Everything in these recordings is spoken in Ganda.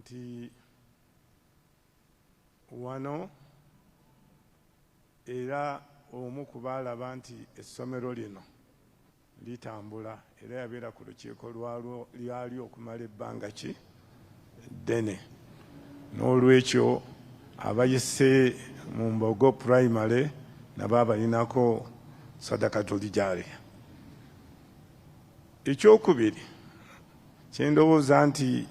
nti wano era omu ku baalaba nti essomero lino litambula era yabeera ku lukiiko lyali okumala ebbanga ki ddene. N'olwekyo abayise mu Mbogo Primary nabo abalinako sadakatul jaariya. Ekyokubiri kye ndowooza nti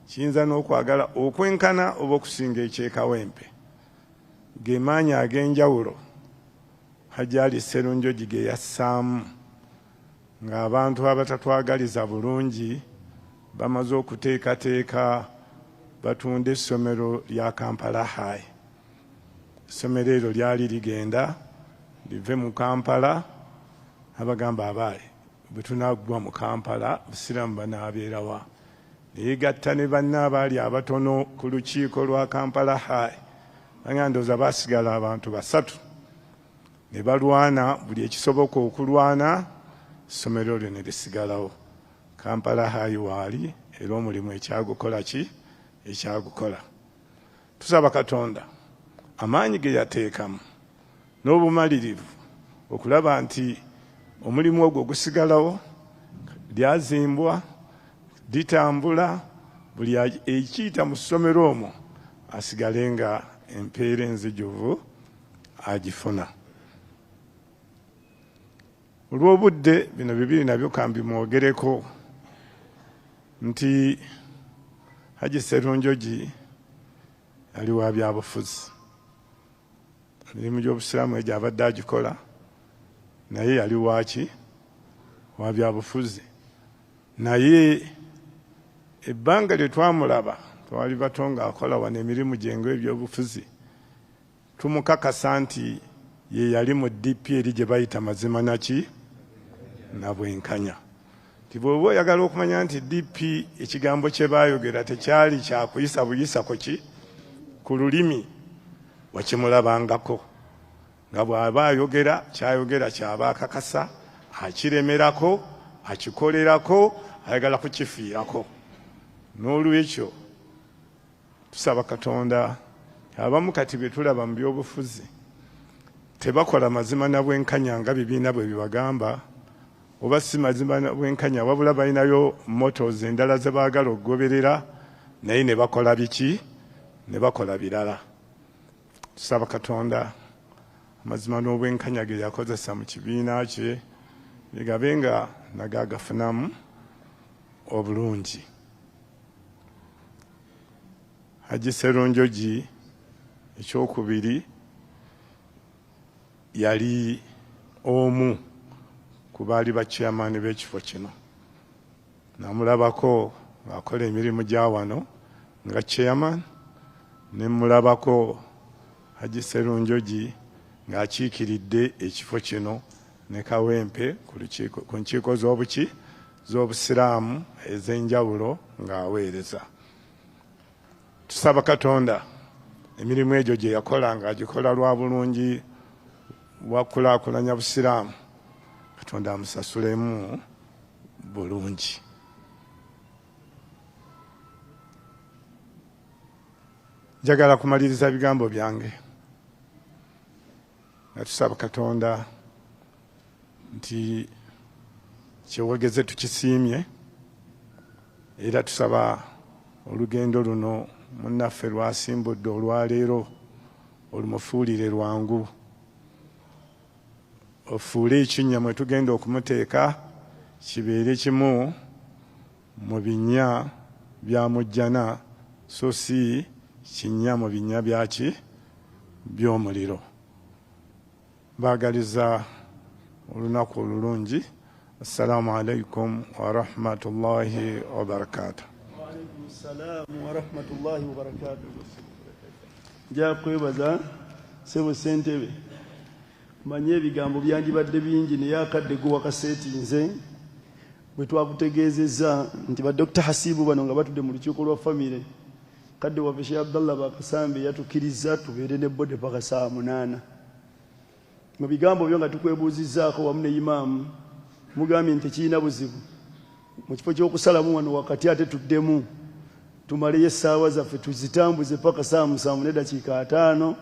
kiyinza n'okwagala okwenkana oba okusinga ekyekawempe ge maanyi ag'enjawulo Hajji Ali Sserunjogi ge yassaamu ng'abantu abatatwagaliza bulungi bamaze okuteekateeka batunda essomero lya Kampala High. Essomero eryo lyali ligenda live mu Kampala, abagamba abaayi bwe tunaggwa mu Kampala Abasiraamu banaabeerawa. Ne yegatta ne banne abaali abatono ku lukiiko lwa Kampala High. Bangandooza baasigala abantu basatu ne balwana buli ekisoboka okulwana, essomero lyo ne lisigalawo. Kampala High waali era omulimu ekyagukola ki ekyagukola. Tusaba Katonda amaanyi ge yateekamu n'obumalirivu okulaba nti omulimu ogwo gusigalawo, lyazimbwa, litambula, buli ekiyita mu ssomero omwo asigale nga empeera enzijuvu agifuna. Olw'obudde bino bibiri nabyo kambimwogereko nti Hajji Sserunjogi yali wa byabufuzi. Emirimu gy'Obusiraamu egyo abadde agikola, naye yali waaki wa byabufuzi. Naye ebbanga lye twamulaba twali bato ng'akola wano emirimu gye ng'ebyobufuzi, tumukakasa nti ye yali mu DP eri gye bayita mazima naki na bwenkanya. Nti bw'oba oyagala okumanya nti DP ekigambo kye baayogera tekyali kyakuyisa buyisa ku lulimi, wakimulabangako nga bw'aba ayogera kyayogera kyaba akakasa, akiremerako, akikolerako, ayagala kukifiirako. N'olwekyo tusaba Katonda abamu kati bye tulaba mu byobufuzi tebakola mazima na bwenkanya nga bibiina bwe bibagamba, oba si mazima na bwenkanya wabula balinayo mottos endala ze baagala okugoberera, naye ne bakola biki? Ne bakola birala. Tusaba Katonda amazima n'obwenkanya ge yakozesa mu kibiina kye bigabe nga nago agafunamu obulungi. Hajji Sserunjogi ekyokubiri yali omu ku baali ba chairman b'ekifo kino. Namulabako ng'akola emirimu gya wano nga chairman, ne mulabako Hajji Sserunjogi ng'akiikiridde ekifo kino ne Kawempe ku nkiiko z'Obusiraamu ez'enjawulo ng'aweereza. Tusaba Katonda emirimu egyo gye yakola ng'agikola lwa bulungi bwakulaakulanya Busiraamu, Katonda amusasulemu bulungi. Njagala kumaliriza bigambo byange nga tusaba Katonda nti kyewegeze tukisiimye, era tusaba olugendo luno munnaffe lwasimbudde olwaleero olumufuulire lwangu, ofuule ekinnya mwe tugenda okumuteeka kibeere kimu mu binnya bya mujjana, so si kinnya mu binnya byaki by'omuliro. Baagaliza olunaku olulungi. Assalamu alaikum wa rahmatullahi wa barakatuh. Wa alaikum assalamu wa rahmatullahi wa barakatuh. Nja kwebaza Ssebo Ssentebe, manye ebigambo byandibadde bingi naye akadde gwe wakaseetinze bwe twakutegeezezza nti ba Dr. Hasibu bano nga batudde mu lukiiko lwa famire, kadde waffe Sheikh Abdallah Bakasambe yatukkiriza tubeere ne bode paka saa 8. Mu bigambo byo nga tukwebuuzizzaako wamu ne imaamu mugambye nti tekirina buzibu mu kifo ky'okusalamu wano wakati ate tuddemu tumaleyo essaawa zaffe tuzitambuze paka saa 7:05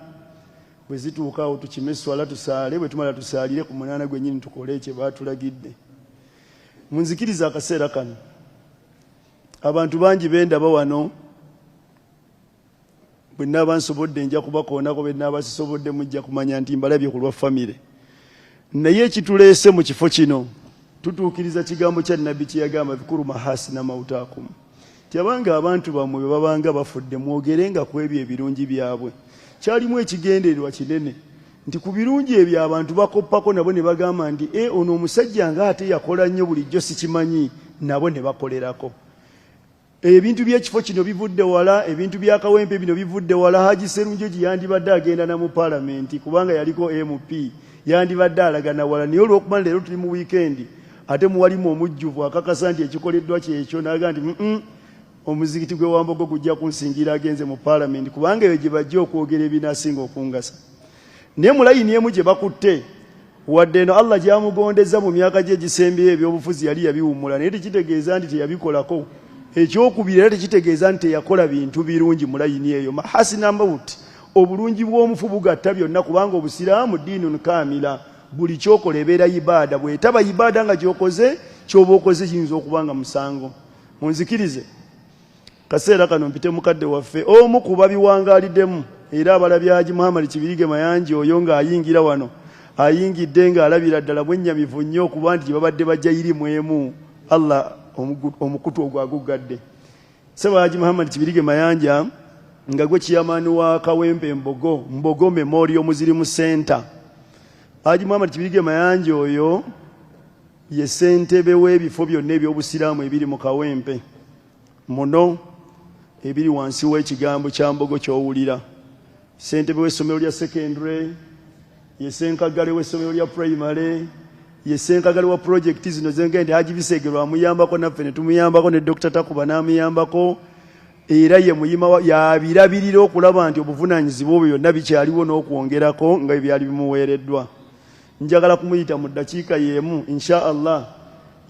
bwe zituuka awo tukime esswala tusaale bwe tumala tusaalire ku 8 gwennyini tukole kye baatulagidde. Munzikiriza akaseera kano abantu bangi bendaba wano bwe nnaaba nsobodde nja kubakoonako bwe nnaaba sisobodde mujja kumanya nti mbalabye ku lwa famire. Naye ekituleese mu kifo kino tutuukiriza kigambo kya Nabbi kye yagamba bikuru mahasina mautaakum, tyabanga abantu bammwe bwe babanga bafudde mwogerenga ku ebyo ebirungi byabwe. Kyalimu ekigendererwa kinene nti ku birungi ebyo abantu bakoppako nabo ne bagamba nti ono omusajja ng'ate yakola nnyo bulijjo sikimanyi, nabo ne bakolerako. Ebintu by'ekifo kino bivudde wala, ebintu bya Kawempe bino bivudde wala. Haji Sserunjogi yandibadde agenda na mu Parliament kubanga yaliko MP, yandibadde alagana wala, naye olw'okuba leero tuli mu weekend ate muwalimu omujjuvu akakasa nti ekikoleddwa kyekyo n'aga nti omuzikiti gwe Wambogo gujja kunsingira agenze mu Parliament kubanga eyo gye bajja okwogera ebinaasinga okungasa. Naye mu layini emu gye bakutte wadde eno Allah gyamugondeza mu myaka gye egisembyeyo ebyobufuzi yali yabiwummula, naye tekitegeeza nti teyabikolako. Ekyokubiri era tekitegeeza nti teyakola bintu birungi mu layini eyo. Mahasina maut, obulungi bw'omufu bugatta byonna kubanga obusiraamu diinun kaamila. Buli kyokola ebeera ibaada, bwetaba ibaada nga gyokoze kyoba okoze kiyinza okubanga musango. Munzikirize kaseera kano mpite mukadde waffe omu ku babiwangaaliddemu era abalabye Haji Muhammad Kibirige Mayanja oyo ng'ayingira wano ayingidde ng'alabira ddala bwennyamivu nnyo okuba nti babadde bajja irimu emu. Allah omukutu ogwo aguggadde. Seba Haji Muhammad Kibirige Mayanja nga gwe kiyamaani wa Kawempe Mbogo Memorial Muslim Center. Haji Muhammad Kibirige Mayanja oyo ye ssentebe w'ebifo byonna eby'obusiraamu ebiri mu Kawempe muno ebiri wansi w'ekigambo kya Mbogo ky'owulira. Ssentebe w'essomero lya secondary, ye ssenkagale w'essomero lya primary, ye ssenkagale wa project zino zengende Haji Bisegero amuyambako, naffe ne tumuyambako, ne Dr. Takuba n'amuyambako, era ye muyima yabirabirira okulaba nti obuvunaanyizibwa obwo byonna bikyaliwo n'okwongerako nga byali bimuweereddwa. Njagala kumuyita mu ddakiika y'emu insha Allah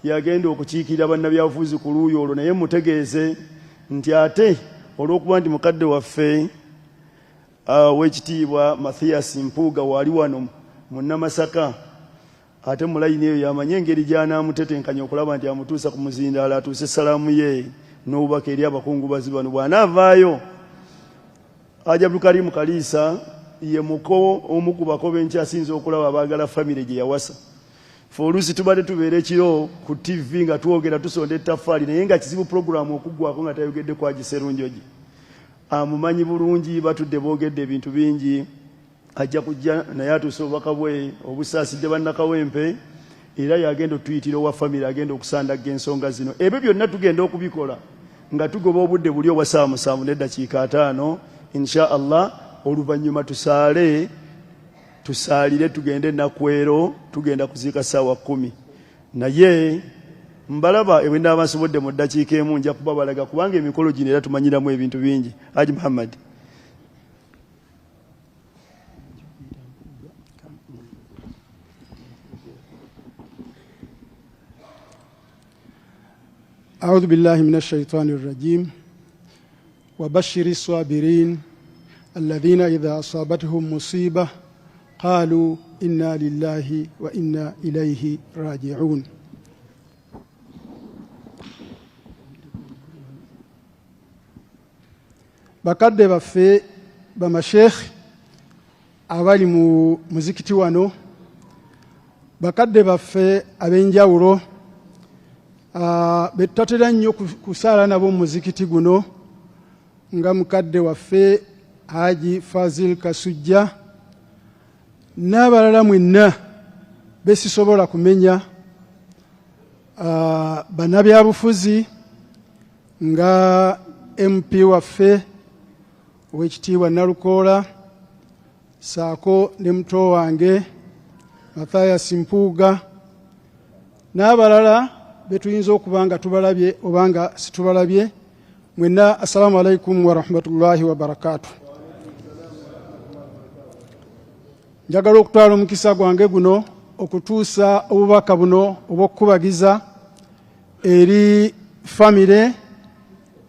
yagenda okukiikirira bannabyabufuzi ku luuyi olwo, naye mutegeeze nti ate olw'okuba nti mukadde waffe w'ekitiibwa Mathias Mpuuga wali wano mu Namasaka, ate mu layini eyo yamanye engeri gy'anaamutetenkanya okulaba nti amutuusa ku muzindaala, atuuse essalaamu ye n'obubaka eri abakungubazi bano. Bw'anaavaayo Haji Abdulkarimu Kaliisa ye muko omu ku bakobe nkyasinza okulaba abaagala famire gye yawasa. Fe oluusi tubadde tubeera ekiro ku TV nga twogera tusonda ettaffaali, naye nga kizibu pulogulaamu okuggwako nga tayogedde ku Haji Sserunjogi. Amumanyi bulungi, batudde boogedde ebintu bingi. Ajja kujja naye atuuse obubaka bwe obusaasidde bannakawempe, era yagenda otuyitira owa famire agenda okusandaga ensonga zino. Ebyo byonna tugenda okubikola nga tugoba obudde buli obwa saa 7:05 insha Allah. Oluvannyuma tusaalire tugende Nakwero, tugenda kuziika ssaawa 10. Naye mbalaba bwe ndaaba nsobodde mu ddakiika emu nja kuba balaga kubanga emikolo gino era tumanyiramu ebintu bingi. Haji Muhammad. أعوذ بالله من الشيطان الرجيم وبشر الصابرين الذين إذا أصابتهم مصيبة قالوا إنا لله وإنا إليه راجعون. bakadde baffe bamashekhe abali mu muzikiti wano, bakadde baffe ab'enjawulo betutatera nnyo kusaala nabo mu muzikiti guno nga mukadde waffe Haji Fazil Kasujja n'abalala mwenna besisobola kumenya, bannabyabufuzi nga MP waffe ow'ekitiibwa Nalukoola, saako ne muto wange Mathias Mpuuga n'abalala betuyinza okuba nga tubalabye oba nga situbalabye. Mwenna assalamu alaikum wa rahmatullahi wa barakatuh. Njagala okutwala omukisa gwange guno okutuusa obubaka buno obw'okukubagiza eri famire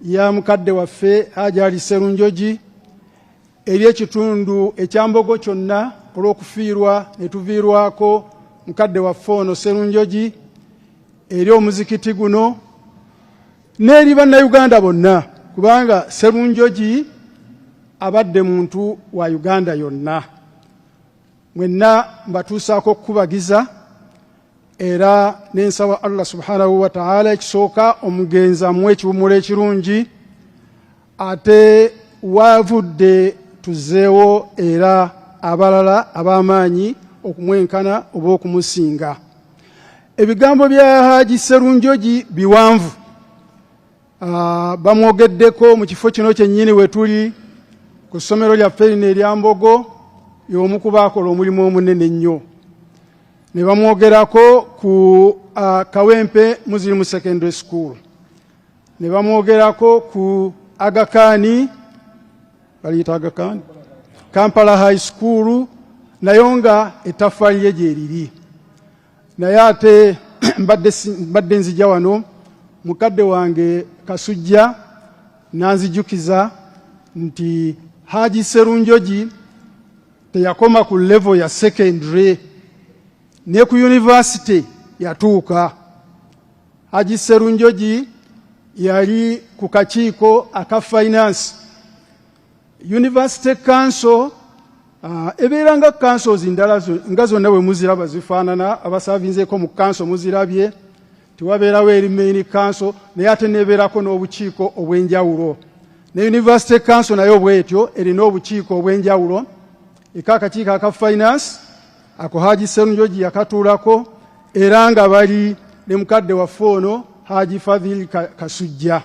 ya mukadde waffe Hajji Ali Sserunjogi eri ekitundu ekyambogo kyonna olw'okufiirwa ne tuviirwako mukadde waffe ono Sserunjogi, eri omuzikiti guno n'eri bannayuganda bonna, kubanga Sserunjogi abadde muntu wa Uganda yonna. Mwenna mbatuusaako okukubagiza era n'ensaba Allah subhanahu wa ta'ala ekisooka omugenza mu ekiwummulo ekirungi, ate wavudde tuzeewo era abalala ab'amaanyi okumwenkana oba okumusinga. Ebigambo bya Hajji Sserunjogi biwanvu. Bamwogeddeko mu kifo kino kyennyini we tuli ku ssomero lyaffe lino eryambogo, y'omu ku baakola omulimu omunene ennyo. Ne bamwogerako ku Kawempe Muslim Secondary School, ne bamwogerako ku Aga Khan, baliyita Aga Khan, Kampala High School, nayo nga ettaffaali lye gye liri. Naye ate mbadde nzija wano mukadde wange Kasujja nanzijukiza nti Hajji Sserunjogi teyakoma ku level ya secondary, ne ku university yatuuka. Hajji Sserunjogi yali ku kakiiko aka finance. University Council ebeera nga councils ndala nga zonna bwe muziraba zifaanana, abasavinzeeko mu council muzirabye, tiwabeerawo eri main council, naye ate nebeerako n'obukiiko obw'enjawulo. Ne University Council nayo bwetyo erina obukiiko obw'enjawulo. Eka akakiiko aka finance ako Hajji Sserunjogi yakatuulako, era nga bali ne mukadde waffe ono Hajji Fadhili Kasujja.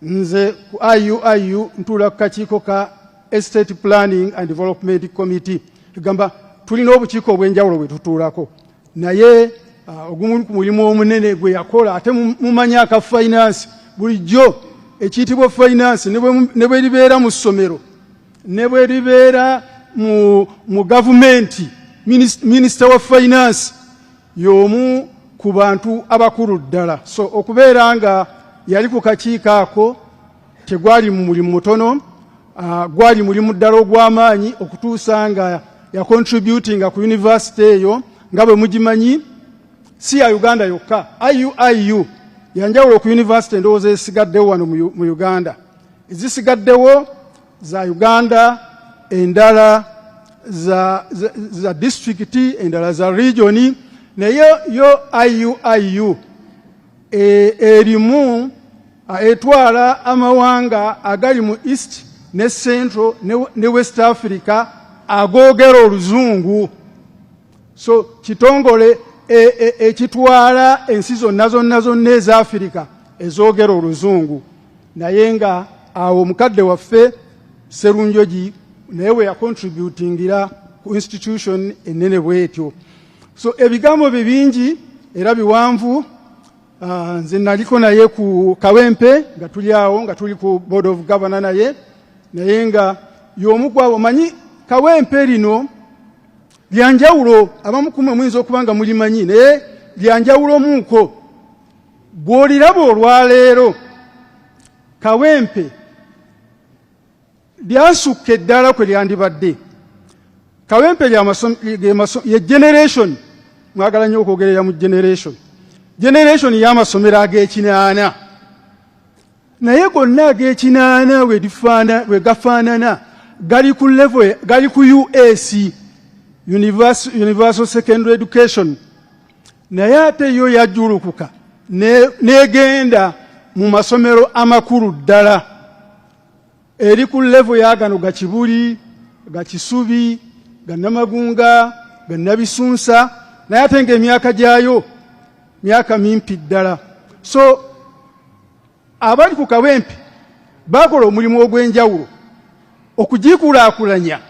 Nze ku IUIU ntuula ku kakiiko ka Estate Planning and Development Committee. Tugamba tulina obukiiko obw'enjawulo bwe tutuulako, naye ogumu ku mulimu omunene gwe yakola, ate mumanya aka finance bulijjo ekiyitibwa finance ne bwe libeera mu ssomero, ne bwe libeera mu gavumenti, minisita wa finance y'omu ku bantu abakulu ddala. So okubeera nga yali ku kakiiko ako tegwali mu mulimu mutono, gwali mulimu ddala ogw'amaanyi okutuusa nga yacontributinga ku university eyo. Nga bwe mugimanyi, si ya Uganda yokka, IUIU yanjawulo ku university endowooza ezisigaddewo wano mu Uganda. Ezisigaddewo za Uganda, endala za district, endala za region, naye yo IUIU erimu etwala amawanga agali mu East ne Central ne West Africa agoogera oluzungu. So kitongole ekitwala ensi zonna eza Africa ezoogera oluzungu. Naye nga awo mukadde waffe Sserunjogi naye we yacontributingira ku institution ennene bwetyo. So ebigambo bingi era biwanvu. Nze naliko naye ku Kawempe nga tuli awo, nga tuli ku Board of Governor naye nga y'omu kwabo. Manyi Kawempe lino lyanjawulo, abamu kumwe muyinza okuba nga mulimanyi, naye lyanjawulo muuko. Bw'oliraba olwaleero Kawempe lyasukka eddala kwe lyandibadde. Kawempe ye generation, mwagala nnyo okwogerera mu generation y'amasomero ag'ekinaana, naye gonna ag'ekinaana we gafaanana gali ku level, gali ku US, Universal Secondary Education, naye ate yo yajulukuka negenda mu masomero amakulu ddala eri ku level ya gano ga Kibuli, ga Kisubi, ga Namagunga, ga Nabisunsa, naye ate ng'emyaka gyayo myaka mimpi ddala. So abali ku Kawempe bakola omulimu ogw'enjawulo okugikulaakulanya,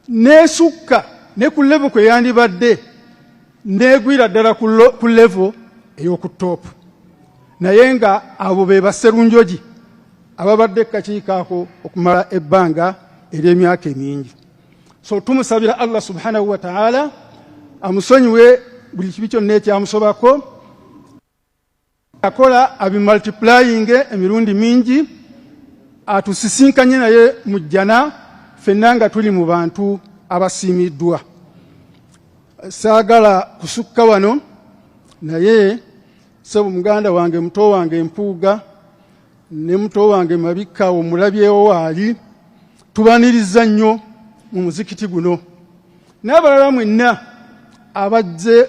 n'esukka ne ku level kwe yandibadde, n'egwira ddala ku level ey'oku top. Naye nga abo be ba Sserunjogi ababadde kakiiko ako okumala ebbanga ery'emyaka emingi. So tumusabira Allah subhanahu wa ta'ala amusonyiwe buli kibi kyonna ekyamusobako, akola abimultiplying emirundi mingi atusisinkanye naye mujjana ffenna nga tuli mu bantu abasiimiddwa. Saagala kusukka wano naye sebo muganda wange muto wange Mpuuga ne muto wange Mabikka omulabyewo waali tubaniriza nnyo mu muzikiti guno n'abalala mwenna abajje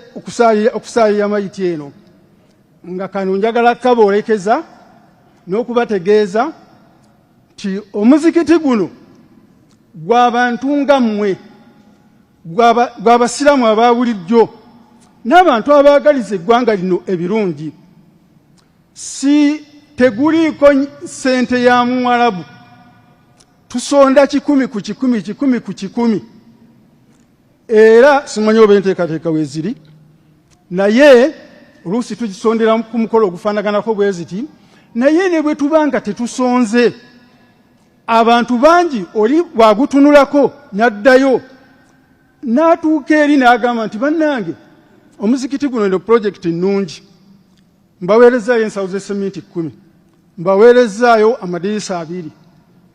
okusaalira mayiti eno nga kano njagala kaboolekeza n'okubategeeza nti omuzikiti guno gw'abantu nga mmwe gw'abasiraamu aba bulijjo n'abantu abaagaliza eggwanga lino ebirungi. Si teguliiko ssente ya Muwarabu, tusonda 1,000 ku 1,000, 1,000 ku 1,000. Era simanyi oba enteekateeka weeziri, naye oluusi tugisondera ku mukolo ogufaanaganako bwe ziti, naye ne bwe tuba nga tetusonze, abantu bangi oli bwagutunulako n'addayo n'atuuka eri n'agamba nti bannange omuzikiti guno eno pulojekiti nnungi, mbaweerezaayo ensawo z'esseminti 10, mbaweerezaayo amadirisa 2,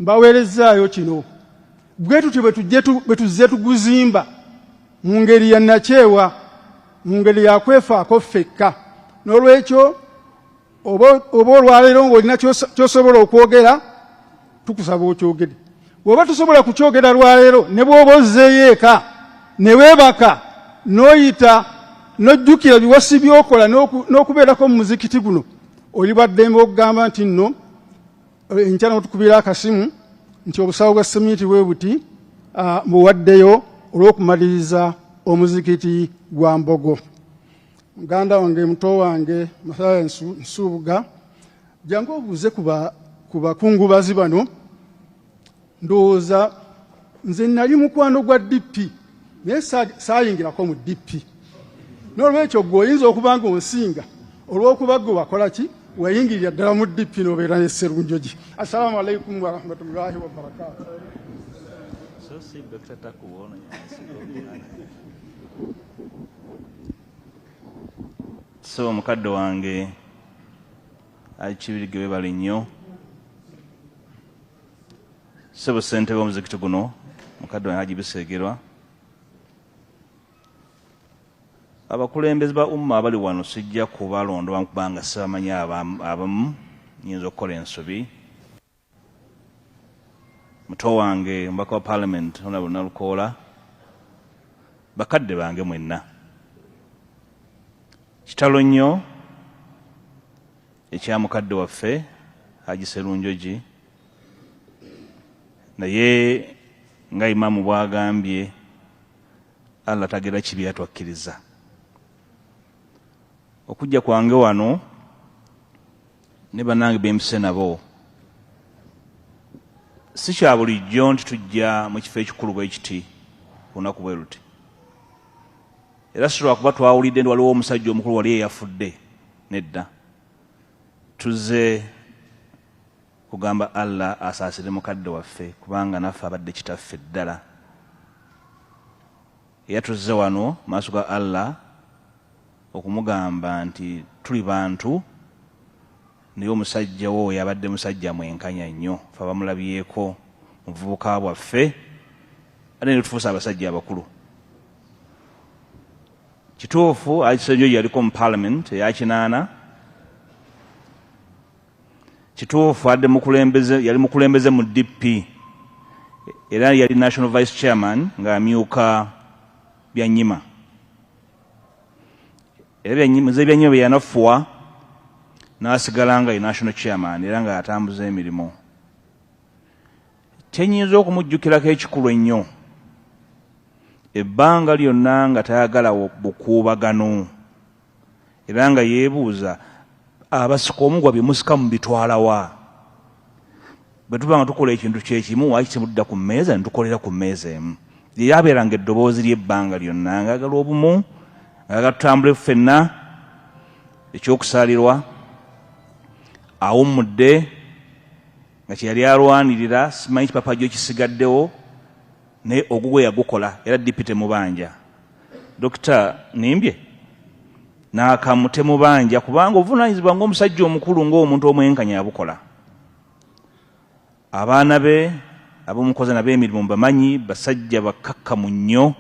mbaweerezaayo kino. Bwe tutyo bwe tuzze tuguzimba mu ngeri ya nakyewa, mu ngeri ya kwefaako ffekka. N'olwekyo oba olwaleero ng'olina ky'osobola okwogera, tukusaba okyogere. Bw'oba tosobola kukyogera lwaleero, ne bw'oba ozzeeyo eka ne weebaka n'oyita n'ojjukira biwasi by'okola n'okubeerako mu muzikiti guno, oli baddembe okugamba nti nno enkya n'otukubira akasimu nti obusawo bwa seminti bwe buti buwaddeyo olw'okumaliriza omuzikiti gwa Mbogo. Muganda wange muto wange Masaya Nsubuga, jangu obuuze ku bakungubazi bano. Ndowooza nze nali mukwano gwa DP naye saayingirako mu DP. N'olwekyo gwe oyinza okuba nga onsinga olw'okuba gwe wakola ki, wayingirira ddala mu DP n'obeera ne Sserunjogi. Assalamu alaikum wa rahmatullahi wa barakatuh. So mukadde wange Kibirige webale nnyo. Sebo ssentebe w'omuzikiti guno mukadde wange Haji Bisegerwa. Abakulembeze ba umma abali wano sijja kubalonda kubanga sibamanyi abamu, nyinza okukola ensobi. Muto wange omubaka wa Parliament Honorable Nalukoola, bakadde bange mwenna, kitalo nnyo ekya mukadde waffe Haji Sserunjogi, naye nga Imaamu bw'agambye Allah tagera kibi yatwakkiriza. Okujja kwange wano ne bannange beempise nabo si kya bulijjo nti tujja mu kifo ekikulu bwe kiti ku lunaku bwe luti. Era si lwakuba twawulidde nti waliwo omusajja omukulu wali eyafudde, nedda. Tuzze kugamba Allah asaasire mukadde waffe kubanga naffe abadde kitaffe ddala. Era tuzze wano maaso ga Allah okumugamba nti tuli bantu, naye omusajja wo yabadde musajja mwenkanya nnyo, fe bamulabyeko mu buvubuka bwaffe ate ne tufuusa abasajja abakulu. Kituufu Haji Sserunjogi yaliko mu Parliament eya 8. Kituufu yali mukulembeze mu DP era yali National Vice Chairman ng'amyuka Byanyima. Era Byanyima bye yanafuwa n'asigala nga ye National Chairman era ng'atambuza emirimu. Tenyinza okumujjukirako ekikulu ennyo, ebbanga lyonna nga tayagala bukuubagano era nga yeebuuza abasika omugwa bye musika mu bitwalawa. Bwe tuba nga tukola ekintu kyekimu waaki temudda ku mmeeza ne tukolera ku mmeeza emu. Yabeeranga eddoboozi ly'ebbanga lyonna ng'agala obumu, ng'agala tutambule ffenna, ekyokusaalirwa, awummudde nga kye yali alwanirira simanyi kipapa gyo kisigaddewo, naye ogugwe yagukola era DP temubanja. Dr. Nimbye n'akamu temubanja kubanga obuvunaanyizibwa ng'omusajja omukulu ng'omuntu omwenkanya abukola. Abaana be ab'omukozi n'ab'emirimu bamanyi basajja bakkakkamu nnyo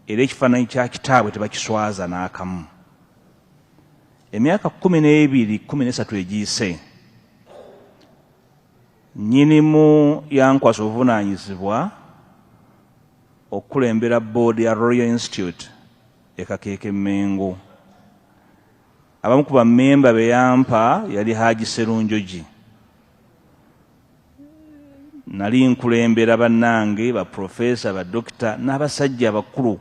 era ekifaananyi kya kitaabwe tebakiswaza n'akamu. Emyaka 12, 13 egiyise nnyinimu yankwasa obuvunaanyizibwa okukulembera boodi ya Royal Institute e Kakeeke Mengo. Abamu ku bammemba be yampa yali Haji Sserunjogi. Nali nkulembera bannange baprofesa badokita n'abasajja abakulu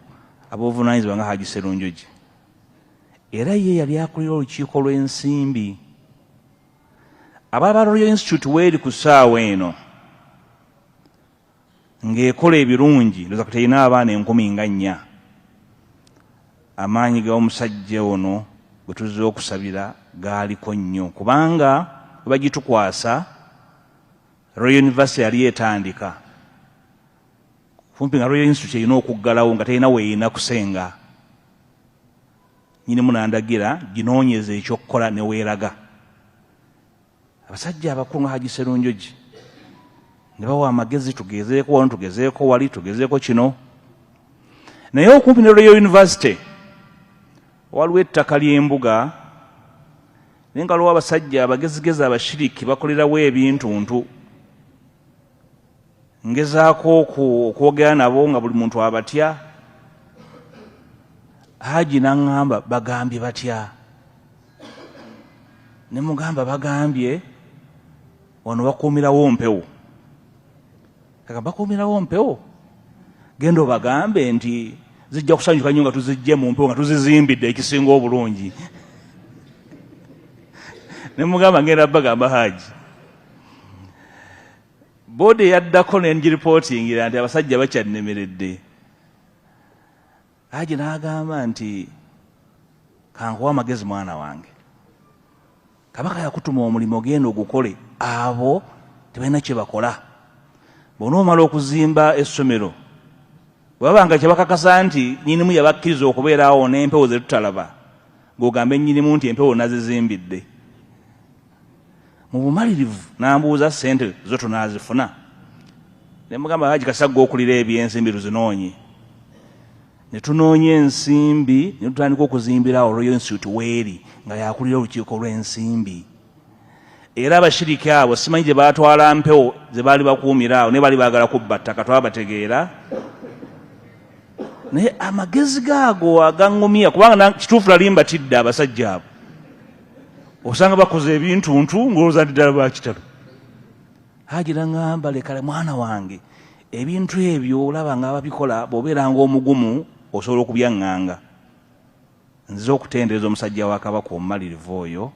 ab'obuvunaanyizibwa nga Haji Sserunjogi. Era ye yali akulira olukiiko lw'ensimbi. Ababa Royal Institute weeri ku ssaawa eno ng'ekola ebirungi ndoza kuterina abaana 10,400. Amaanyi g'omusajja ono gwe tuzze okusabira gaaliko nnyo kubanga bwe bagitukwasa Royal University yali etandika. Kumpi nga Royal Institute erina okuggalawo nga terina weeyina kusenga. Nnyinimu n'andagira ginoonyeza ekyokukola ne weeraga. Abasajja abakulu nga Haji Sserunjogi ne bawa amagezi tugezeeko wano, tugezeeko wali, tugezeeko kino. Naye okumpi ne Royal University waliwo ettaka ly'embuga naye nga waliwo abasajja abagezigezi abashiriki bakolerawo ebintuntu. Ngezaako okwogera nabo nga buli muntu abatya. Haji n'aŋŋamba bagambye batya? Ne mugamba bagambye wano bakuumirawo mpewo. Kaka bakuumirawo mpewo? Genda obagambe nti zijja kusanyuka nnyo nga tuzijje mu mpewo nga tuzizimbidde ekisinga obulungi. Ne mugamba ngenda bagamba Haji. Boodi eyaddako ne ngiripootingira nti abasajja bakyannemeredde. Haji n'agamba nti kankuwa amagezi mwana wange. Kabaka yakutuma omulimu genda ogukole, abo tebalina kye bakola. Bw'onoomala okuzimba essomero bwabanga kye bakakasa nti nnyinimu yabakkiriza okubeerawo n'empewo ze tutalaba, ng'ogambe nnyinimu nti empewo nazizimbidde. Mu bumalirivu n'ambuuza ssente zo tunaazifuna. Ne mugamba Haji kasagga okulira ebyensimbi tuzinoonye. Ne tunoonya ensimbi ne tutandika okuzimbirawo Royal Institute weeri nga yakulira olukiiko lw'ensimbi. Era abashiriki abo simanyi gye baatwala mpewo ze baali bakuumira awo ne baali baagala kubba ttaka twabategeera. Naye amagezi gaago agaŋŋumya kubanga kituufu nali mbatidde abasajja abo. Osanga bakoze ebintuntu ng'olowooza nti ddala baakitalo. Haji n'aŋŋamba lekale mwana wange ebintu ebyo olaba nga babikola bw'obeeranga omugumu osobola okubyaŋŋanga. Nziza okutendereza omusajja wa Kabaka omumalirivu oyo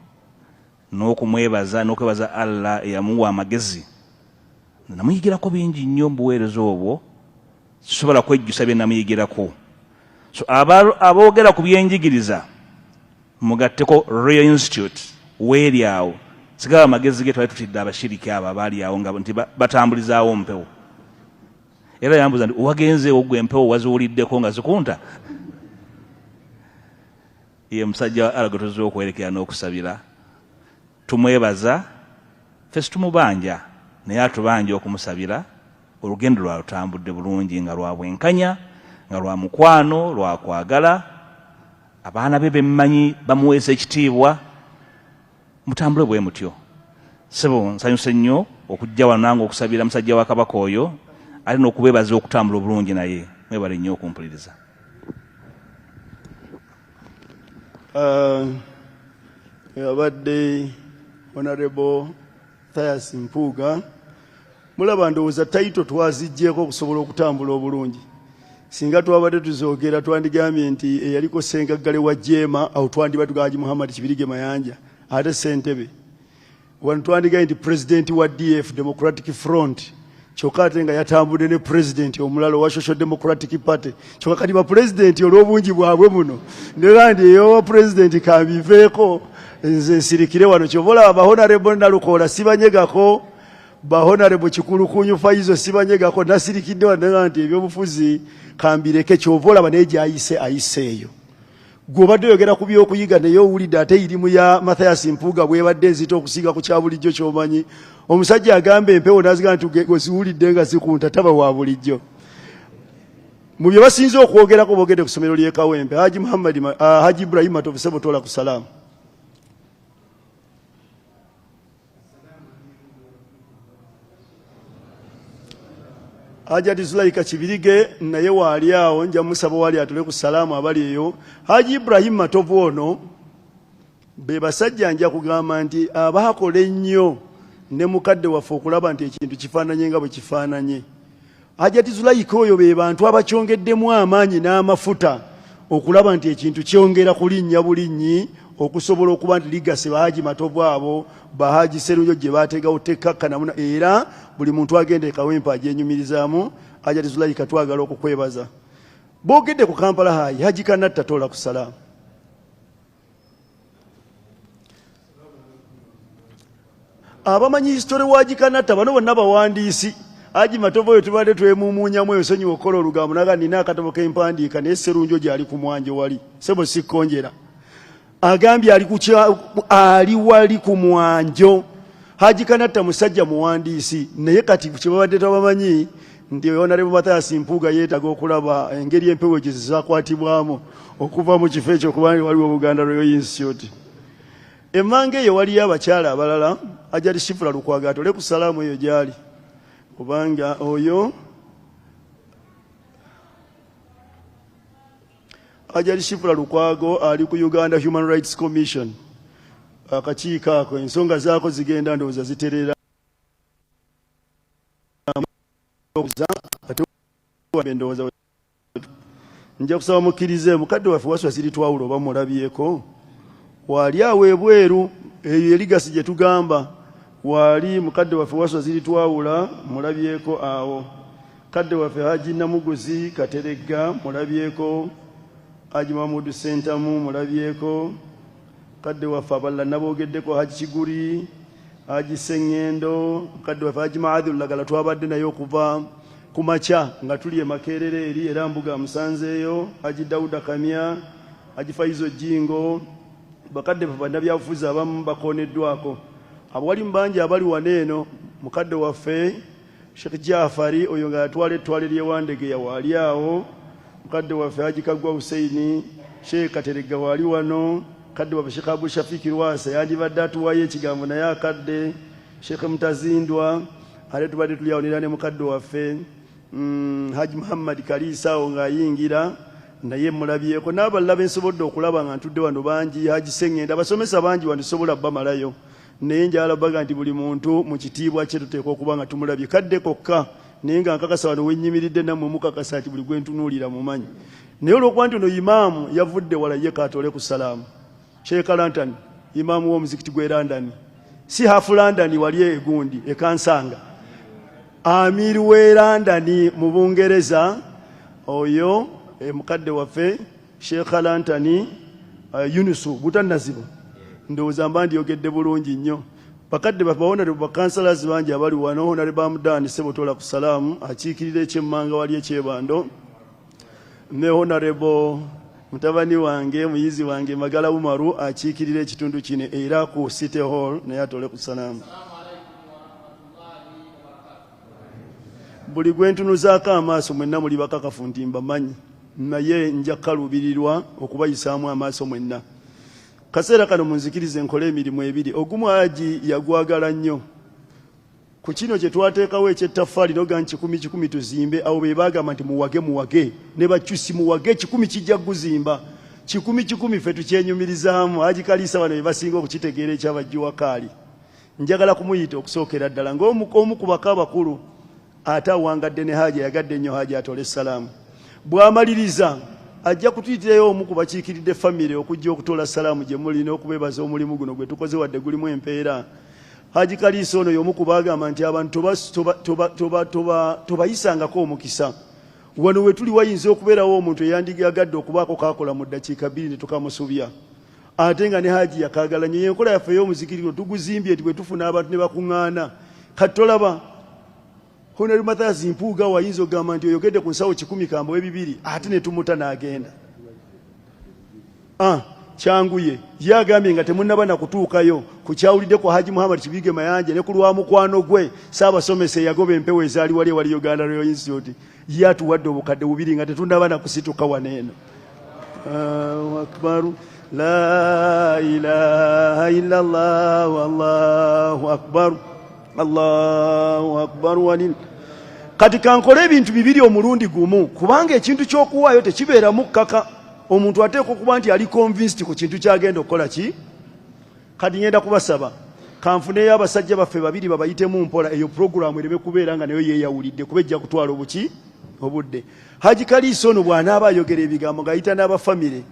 n'okumwebaza n'okwebaza Allah eyamuwa amagezi. Namuyigirako bingi nnyo mu buweereza obwo, sisobola kwejjusa bye namuyigirako. So aboogera ku byenjigiriza mugatteko Royal Institute weeri awo, sigaba amagezi ge twali tutidde abashiriki abo abaali awo nga nti batambulizaawo mpewo. Era yambuza nti owagenzeewo gwe empewo waziwuliddeko nga zikunta? Ye musajja wa Allah gwe tuzze okwerekera n'okusabira. Tumwebaza, ffe situmubanja naye atubanja okumusabira. Olugendo lwalutambudde bulungi nga lwa bwenkanya, nga lwa mukwano, lwa kwagala. Abaana be bemmanyi bamuweesa ekitiibwa. Mutambule bwe mutyo. Ssebo nsanyuse nnyo okujja wano nange okusabira musajja wa Kabaka oyo alina okubeebaza okutambula obulungi naye. Mwebale nnyo okumpuliriza. Abadde Honorable Thias Mpuuga, mulaba ndowooza tayito twaziggyeko okusobola okutambula obulungi. Singa twabadde tuzoogera twandigambye nti eyaliko Ssengaggale wa Jeema awo twandiba tugaji Muhammad Kibirige Mayanja ate Ssentebe. Wano twandigambye nti President wa DF Democratic Front kyokka ate nga yatambudde ne President omulala wa Social Democratic Party. Kyokka kati ba President olw'obungi bwabwe muno ndera ndi eyowa President kambiveeko nze nsirikire wano. Kyobola aba Honorable Nalukoola sibanyegako, ba Honorable Kikulukunyu Faizo sibanyegako, nasirikidde wano nti ebyobufuzi kambireke. Kyobola bane gyayise ayiseeyo. gwobadde oyogera ku by'okuyiga naye owulidde ate irimu ya Mathias Mpuuga bwebadde nzita okusiga ku kya bulijjo ky'omanyi. Omusajja agamba empewo n'aziga nti weziwulidde nga zikunta taba wa bulijjo. Mu bye basinze okwogerako boogedde ku ssomero ly'e Kawempe, Haji Ibrahim Matovu Ssebo tola ku salaamu. Hajati Zulaika Kibirige naye waali awo nja musaba wali atule ku salaamu abali eyo. Haji Ibrahim Matovu ono be basajja nja kugamba nti abaakola ennyo ne mukadde waffe okulaba nti ekintu kifaananye nga bwe kifaananye. Hajati Zulaika oyo be bantu abakyongeddemu amaanyi n'amafuta okulaba nti ekintu kyongera kulinnya bulinnyi okusobola okuba nti ligase Haji Matovu abo Haji Sserunjogi gye baategawo tekkakkanamu era buli muntu agenda e Kawempe agyenyumirizaamu. Hajati Zulaika twagala okukwebaza. Boogedde ku Kampala Hayi Haji Kanatta tola ku salaamu. Abamanyi histori wa Haji Kanatta bano bonna bawandiisi. Haji Matovu oyo tubadde twemuumuunyamu eyo sonyiwa okukola olugambo naga nina akatabo k'empandiika naye Sserunjogi ali ku mwanjo wali Ssebo sikkonjera. Agambye ali wali ku mwanjo. Haji Kanatta musajja muwandiisi naye kati kye babadde tabamanyi nti Honorable Mathias Mpuuga yeetaga okulaba engeri empewo gye zizaakwatibwamu okuva mu kifo ekyo kubanga waliwo Buganda Royal Institute. Emmanga eyo waliyo abakyala abalala. Hajati Shifura Lukwago atole ku salaamu eyo gyali kubanga oyo Hajati Shifura Lukwago ali ku Uganda Human Rights Commission. Akakiiko ako ensonga zaako zigenda ndowooza ziterera nja kusaba mukkirize mukadde waffe Waswa Ziri Twawula oba mulabyeko waali awo ebweru eyo eligasi gye tugamba waali mukadde waffe Waswa Ziri Twawula mulabyeko awo. Kadde waffe Haji Namuguzi Kateregga mulabyeko. Haji Mahmudu Sentamu mulabyeko. Kadde waffe abalala naboogeddeko Haji Kiguri, Haji Sengendo, kadde waffe Haji Maadhi Lagala twabadde naye okuva ku makya nga tuli e Makerere eri era Mbuga musanzeeyo. Haji Dawuda Kamya, Haji Faizo Jingo, bakadde bannabyabufuzi abamu bakooneddwako. Abawali mu bangi abali wano eno mukadde waffe Sheikh Jaafari oyo nga yatwala ettwale ly'Ewandegeya waali awo. Mukadde waffe Haji Kaggwa Huseini, Sheikh Kateregga waali wano. Kadde waffe Sheikh Abu Shafiki Lwasa yandibadde atuwaayo ekigambo naye akadde. Sheikh Mutazindwa ate tubadde tuli awo ne mukadde waffe Haji Muhammad Kaliisa awo ng'ayingira naye mulabyeko n'abalala bensobodde okulaba nga ntudde wano bangi. Haji Sengenda abasomesa bangi wandisobola bamalayo naye njalabaga nti buli muntu mu kitiibwa kye tuteekwa okuba nga tumulabye kadde kokka naye nga nkakasa wano wennyimiridde nammwe mukakasa nti buli gwe ntunuulira mumanyi. Naye olw'okuba nti ono imaamu yavudde wala ye kaatole ku salaamu. Sheikh Lantani imaamu w'omuzikiti gwe London si hafu London wali egundi ekansanga amiri w'e London mu Bungereza oyo mukadde waffe Sheikh Lantani Yunusu Butannazibu ndowooza mba ndiyogedde bulungi nnyo. Bakadde baffe bakansalazi bangi abali wano. Honorable Hamdan Ssebo tola ku salaamu akiikirira ekyemmanga wali ekyebando ne Honorable mutabani wange muyizi wange Magala Umaru akiikirira ekitundu kino era ku City Hall naye atole ku salaamu. Buli gwe ntunuzaako amaaso mwenna muli bakakafu nti mbamanyi naye nja kaluubirirwa okubayisaamu amaaso mwenna. Kaseera kano munzikirize nkole emirimu ebiri. Ogumu Haji yagwagala nnyo ku kino kye twateekawo ekyettaffaali noga nti 10 tuzimbe awo be baagamba nti muwage ne bakyusi muwage 10 kijja kuzimba 10 ffe tukyenyumirizaamu. Haji Kaliisa bano be basinga okukitegeera ekyabajjiwa kaali. Njagala kumuyita okusookera ddala ng'omu ku baka abakulu ate awangadde ne Haji yagadde nnyo Haji atole salaamu. Bw'amaliriza ajja kutuyitirayo omu ku bakiikiridde famire okujja okutola salaamu gye muli n'okubeebaza omulimu guno gwe tukoze wadde gulimu empeera. Haji Kaliisa ono y'omu ku baagamba nti abantu tobayisangako omukisa. Wano we tuli wayinza okubeerawo omuntu eyandigagadde okubaako kaakola mu ddakiika 2 ne tukamusubya. Ate nga ne Haji yakaagala nnyo. Enkola yaffe ey'omuzikiriro tuguzimbye nti bwe tufuna abantu ne bakuŋŋaana. Kati tolaba Honorable Mathias Mpuuga wayinza okugamba nti oyogedde ku nsawo 10 kambo 2 ate ne tumuta n'agenda. kyanguye ye agambye nga temunnaba na kutuukayo ku kyawulidde ku Haji Muhammad Kibige Mayanja ne ku lwa mukwano gwe Ssaabasomesa yagoba empewo ezaali wali Uganda Royal Institute ye atuwadde obukadde 2 nga tetunnaba na kusituka waneeno. Allahu akbar, la ilaha illallah, wallahu akbar, Allahu akbar walil. Kati kankole ebintu bibiri omulundi gumu, kubanga ekintu ky'okuwaayo tekibeeramu kkaka. Omuntu ateekwa okuba nti ali convinced ku kintu kyagenda okukola ki. Kati ngenda kubasaba kanfuneyo abasajja baffe 2 babayitemu mpola, eyo programu ereme kubeera nga nayo yeeyawulidde kuba ejja kutwala obudde. Haji Kaliisa ono bw'anaaba ayogera ebigambo ng'ayita n'abafamire,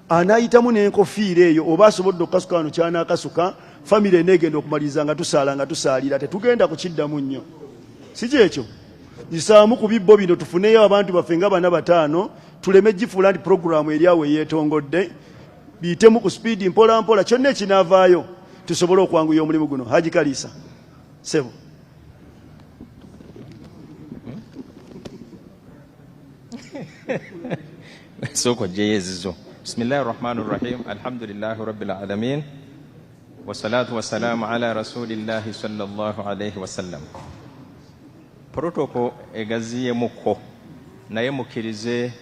anaayitamu n'enkofiira eyo, oba asobodde okukasuka wano ky'anaakasuka, famire eneegenda okumaliriza nga tusaalira, tetugenda kukiddamu nnyo. Si kyekyo? Isaamu ku bibbo bino tufuneyo abantu baffe nga 4 5, tuleme gifuula nti programu eri awo eyeetongodde, biyitemu ku speedi mpola mpola, kyonna ekinaavaayo tusobole okwanguya omulimu guno. Haji Kaliisa sebo. Soko jeyezizo. Bismillahirrahmanirrahim. Alhamdulillahi rabbil alamin. Wassalatu wassalamu ala rasulillahi sallallahu alayhi wasallam. Protoko egaziye muko naye mukirize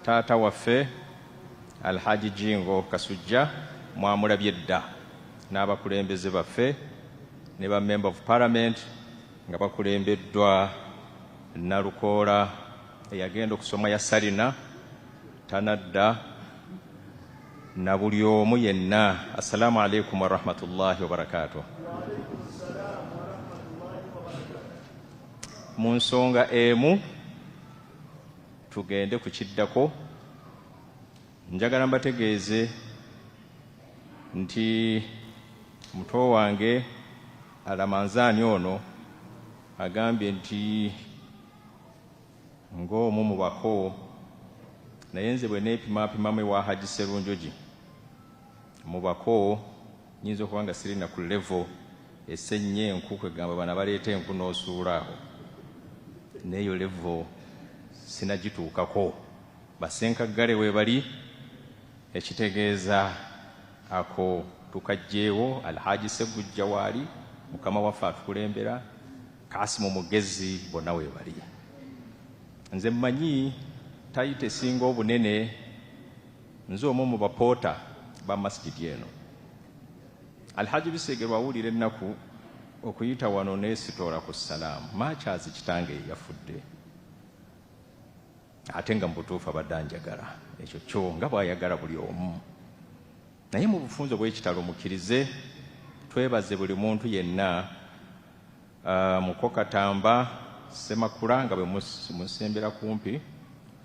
taata waffe Alhaji Jingo Kasujja mwamulabye dda n'abakulembeze baffe ne ba member of parliament nga bakulembeddwa Nalukoola eyagenda okusoma ya Sarina tanadda na buli omu yenna. Assalamu alaikum wa rahmatullahi wa barakatuh. Mu nsonga emu tugende ku kiddako, njagala mbategeeze nti muto wange Alamanzaani ono agambye nti ng'omu mu bako, naye nze bwe neepimapimamu ewa Haji Sserunjogi mu bako nyinza okuba nga sirina ku level esennye enku kwegamba bana baleeta enku n'osuulaawo, neeyo level sinagituukako. Basenkaggale we bali, ekitegeeza ako tukajjeewo. Alhaji Segujja waali, mukama waffe atukulembera, Kasimu mugezi, bonna we bali. Nze mmanyi tayita esinga obunene, nze omu mu bapoota ba masjidi eno. Alhaji Bisegerwa awulira ennaku okuyita wano neesitoola ku salaamu, makyazi kitange yafudde, ate nga mu butuufu abadde anjagala, ekyo kyo nga bw'ayagala buli omu. Naye mu bufunzo bw'ekitalo mukkirize twebaze buli muntu yenna. Muko Katamba Semakula nga bwe musembera kumpi,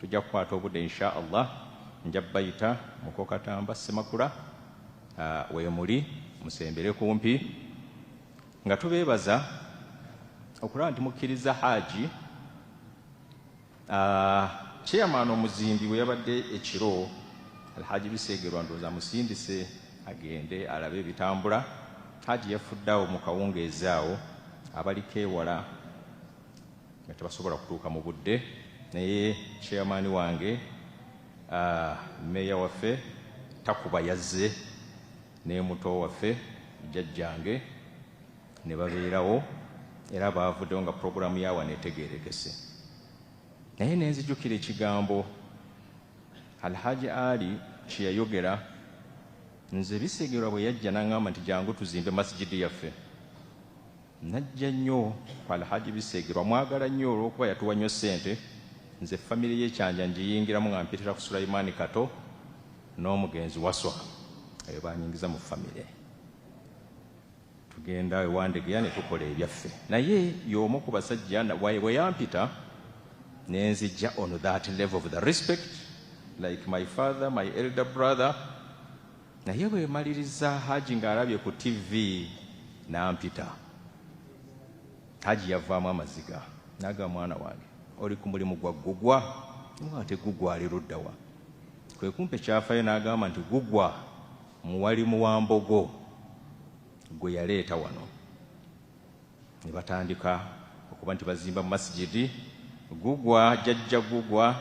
tujja kukwata obudde insha Allah, nja bayita Muko Katamba Semakula we muli musembere kumpi, nga tubeebaza okulaba nti mukkiriza Haji chairman omuzimbi bwe yabadde ekiro. Alhaji Bisegerwa ndowooza musindise agende alabe ebitambula. Haji yafuddeawo mu kawungeezi awo, abaliko ewala nga tebasobola kutuuka mu budde, naye chairman wange meya waffe Takuba yazze ne muto waffe jjajjange ne babeerawo, era baavuddewo nga programu yawa netegeerekese. Naye nenzijukira ekigambo Alhaji Ali kye yayogera. Nze Bisegerwa bwe yajja n'aŋŋamba nti jangu tuzimbe masjidi yaffe, najja nnyo ku Alhaji Bisegerwa, mwagala nnyo olw'okuba yatuwa nnyo ssente. Nze famire y'ekyanja ngiyingiramu nga mpitira ku Sulaiman Kato n'omugenzi Waswa, eyo banyingiza mu famire. Tugenda ewandegeya ne tukola ebyaffe, naye y'omu ku basajja bwe yampita nenzijja on that level of the respect like my father, my elder brother. Naye bwe maliriza Haji ng'alabye ku TV n'ampita, Haji yavaamu amaziga n'agamba mwana wange oli ku mulimu gwa Gugwa, ate Gugwa ali luddawa? Kwe kumpe kyafaayo n'agamba nti Gugwa muwalimu wa Mbogo gwe yaleeta wano. Ne batandika okuba nti bazimba mu masjidi. Gugwa, jjajja Gugwa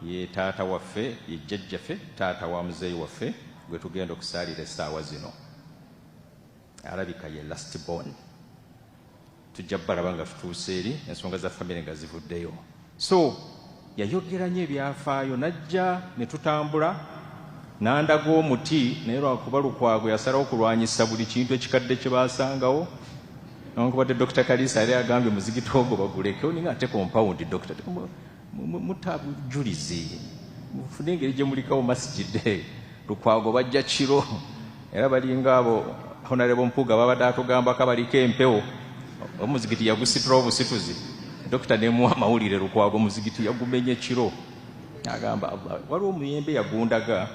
ye taata waffe, ye jjajjaffe, taata wa muzeeyi waffe gwe tugenda okusaalira essaawa zino alabika ye last born. Tujja balaba nga tutuuse eri ensonga za famire nga zivuddeyo. So yayogera nnyo ebyafaayo, najja ne tutambula n'andaga omuti, naye lwakuba Lukwago yasalawo okulwanyisa buli kintu ekikadde kye baasangawo. Newankubadde Dr. Kalisa yali agambye muzigiti ogwo baguleke, oninga ate compound Dr. mutabujulizi mufune engeri gye mulikawo masjid. Lukwago bajja kiro era balinga abo Honorable Mpuuga babadde atugambako abaliko empewo. Omuzigiti yagusitula obusituzi, Dokita nemuwa amawulire Lukwago omuzigiti yagumenye kiro. Agamba Allah, waliwo omuyembe yagundaga,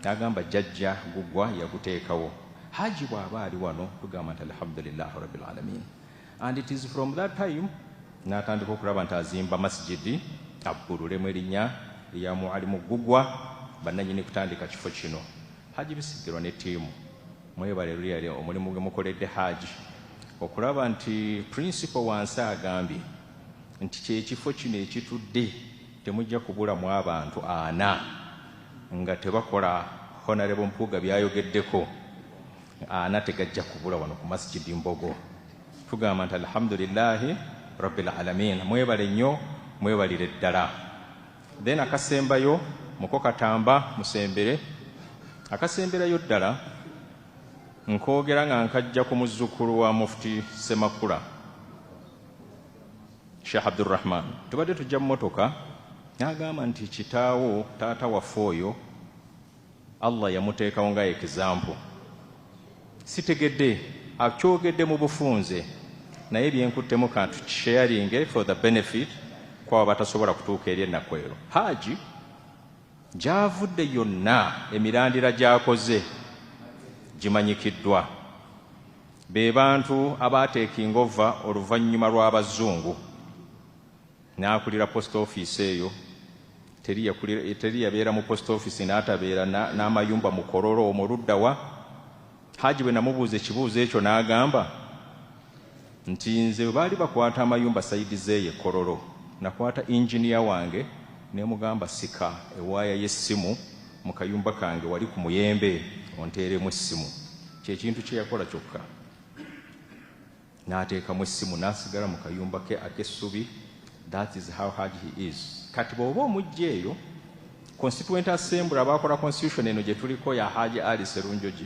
agamba jjajja gugwa yaguteekawo. Haji bw'aba ali wano tugamba nti alhamdulillahi rabbil alamin. And it is from that time n'atandika okulaba nti azimba masjidi abbululemu erinnya erya Mualimu Gugwa, bannannyini kutandika kifo kino. Haji Bisigirwa ne ttiimu mwebale luli omulimu gwe mukoledde Haji okulaba nti principal wansi agambye nti kyekifo kino ekitudde temujja kubulamu abantu 4 nga tebakola Honorable Mpuuga byayogeddeko. 4 tegajja kubula wano ku masjidi Mbogo. Tugamba nti alhamdulillahi rabbil alamin. Mwebale nnyo, mwebalire ddala. Then akasembayo muko Katamba Musembere, akasemberayo ddala nkoogera nga nkajja ku muzzukulu wa Mufti Semakula Sheikh Abdurrahman. Tubadde tujja mu motoka n'agamba nti kitaawo taata waffe oyo Allah yamuteekawo nga example. Sitegedde akyogedde mu bufunze naye byenkuttemu kantu sharing for the benefit kwabo batasobola kutuuka eri ennaku ero. Haji gy'avudde yonna emirandira gy'akoze gimanyikiddwa. Be bantu abaateekinga ova oluvannyuma lw'Abazungu. N'akulira post office eyo, teri yabeera mu post office n'atabeera n'amayumba mu Kololo omuluddawa. Haji bwe namubuuza ekibuuzo ekyo n'agamba nti nze baali bakwata amayumba sayidi zeeye Kololo, nakwata engineer wange ne mugamba sika ewaaya y'essimu mu kayumba kange wali ku Muyembe onteeremu essimu. Kyekintu kye yakola kyokka. N'ateekamu essimu n'asigala mu kayumba ke ak'essubi. That is how Haji he is. Kati bw'oba omujja eyo Constituent Assembly abaakola constitution eno gye tuliko ya Haji Ali Sserunjogi,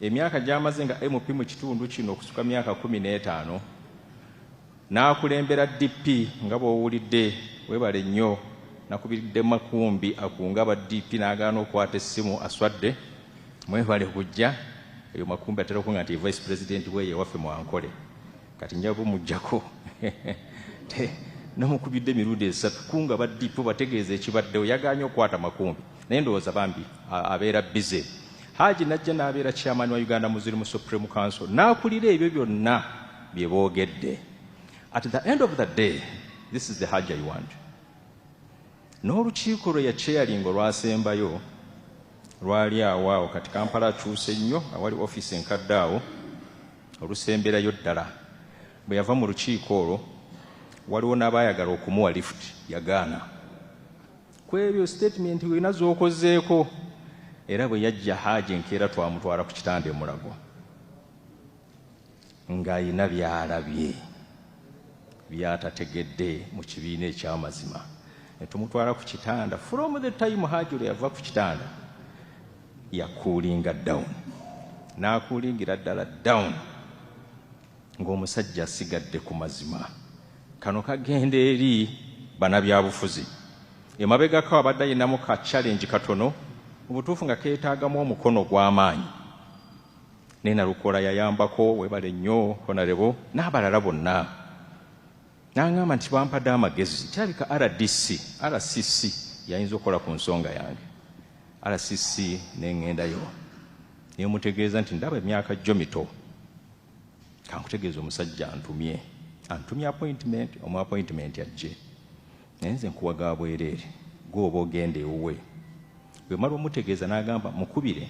emyaka gy'amaze nga MP mu kitundu kino okusuka myaka 15, n'akulembera DP nga bw'owulidde webale nnyo, nakubiridde Makumbi akunga ba DP n'agaana okwata essimu aswadde. Mwebale kujja eyo Makumbi atera okunga nti Vice President weye waffe mwankole kati njaba mujjako namukubidde emirundi 3 kunga ba DP bategeeza ekibaddewo. Yagaanye okwata Makumbi naye ndowooza bambi abeera busy. Haji najja n'abeera chairman wa Uganda Muslim Supreme Council n'akulira ebyo byonna bye boogedde. At the end of the day, this is the Haji I want. N'olukiiko lwe yacharinga olwasembayo lwali awaawo kati Kampala akyuse nnyo awali office enkadde awo olusemberayo ddala. Bwe yava mu lukiiko olwo waliwo n'abaayagala okumuwa lift yagaana. Ku ebyo statement wena z'okozeeko. Era bwe yajja Haji enkeera twamutwala ku kitanda e Mulago ng'ayina by'alabye by'atategedde mu kibiina eky'amazima. Ne tumutwala ku kitanda. From the time Haji lwe yava ku kitanda yakuulinga down. N'akuulingira ddala down ng'omusajja asigadde ku mazima. Kano kagenda eri bannabyabufuzi. Emabegako abadde ayinamu ka challenge katono obutuufu nga keetaagamu omukono gw'amaanyi. Ne Nalukola yayambako webale nnyo Honorable n'abalala bonna. N'aŋŋamba nti bampadde amagezi. Kirabika RCC yayinza okukola ku nsonga yange. RCC n'eŋŋendayo. Naye mutegeeza nti ndaba emyaka gyo mito. Kankutegeeza omusajja antumye appointment, appointment ajje. Naye nze nkuwaga bwereere gw'oba ogenda ewuwe. Bwe mala omutegeeza n'agamba mukubire.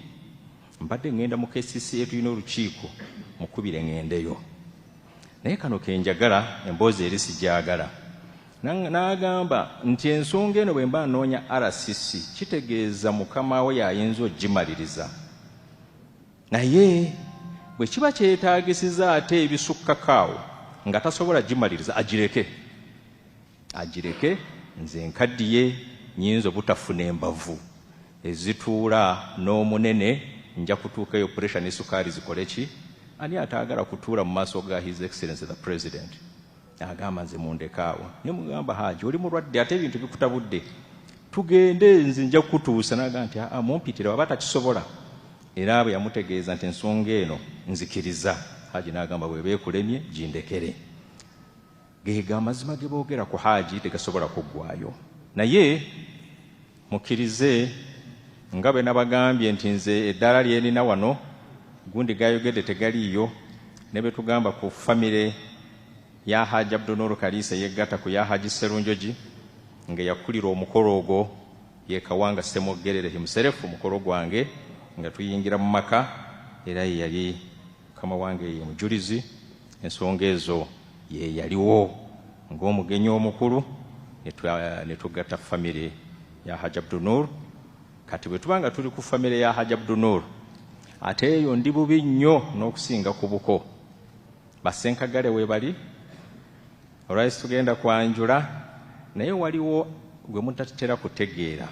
Mbadde ŋŋenda mu KCC etulina olukiiko mukubire ŋŋendeyo. Naye kano ke njagala emboozi eri sigyagala. n'agamba nti ensonga eno bwe mba noonya RCC kitegeeza mukama we yayinza ogimaliriza, naye bwe kiba kyetaagisiza ate ebisukkakaawo nga tasobola gimaliriza agireke. Nze nkaddiye nyinza obutafuna embavu ezituula n'omunene, nja kutuukayo pressure ne sukaali zikole ki? Ani ataagala kutuula mu maaso ga His Excellency the President? Agamba nze mundekaawo. Ne mugamba Haji oli mulwadde ate ebintu bikutabudde, tugende nze nja kukutuusa. N'agamba nti mumpitire waba takisobola. Era bwe yamutegeeza nti ensonga eno nzikiriza, Haji n'agamba bwe beekulemye gindekere. Geega amazima ge boogera ku Haji tegasobola kuggwaayo, naye mukkirize nga bwe nabagambye nti nze eddaala lyenina wano gundi gayogedde tegaliiyo, ne bwe tugamba ku famire ya Haji Abdunur Kalisa yegatta ku ya Haji Sserunjogi nga yakulira omukolo ogwo ye Kawanga Ssemwogerere himself, omukolo gwange nga tuyingira mu maka, era ye yali kama wange ye mujulizi. Ensonga ezo ye yaliwo ng'omugenyi omukulu, ne tugatta famire ya Haji Abdunur. Kati bwe tubanga tuli ku famire ya Haji Abdunur, ate eyo ndi bubi nnyo n'okusinga ku buko. Basenkagale we bali, olwalisi tugenda kwanjula, naye waliwo gwe mutatera kutegeera.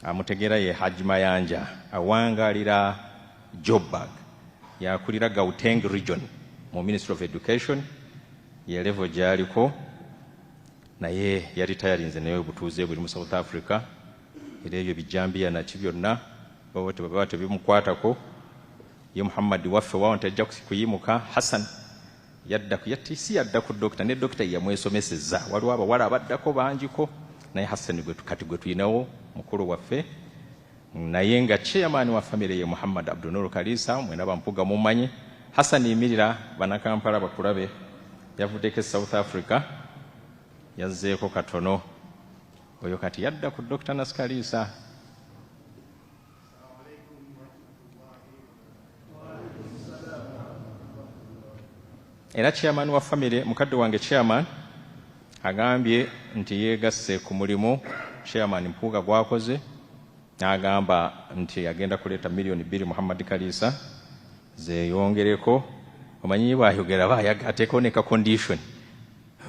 Amutegeera ye Haji Mayanja awangaalira Joburg, yakulira Gauteng region mu Ministry of Education, ye level gy'aliko, naye yali tayalinze naye obutuuze buli mu South Africa. Era ebyo bijambiya naki byonna baba tebimukwatako. Ye Muhammad waffe wawo tajja kuyimuka. Hassan si yadda ku dokita, ne dokita yamwesomesezza. Waliwo abawala abaddako bangiko, naye Hassan kati gwe tuyinawo mukulu waffe, naye nga chairman wa famire ye Muhammad Abdunur Kalisa, mwena bampuga mumanyi. Hassan yimirira Bannakampala bakulabe, yavuddeko South Africa, yazzeeko katono. Oyo kati yadda ku Dr. Naskalisa. Era chairman wa famire, mukadde wange chairman, agambye nti yeegasse ku mulimu chairman Mpuuga gwakoze, n'agamba nti agenda kuleeta million 2 Muhammad Kalisa zeeyongereko. Omanyi bwayogera ateeko ne ka condition,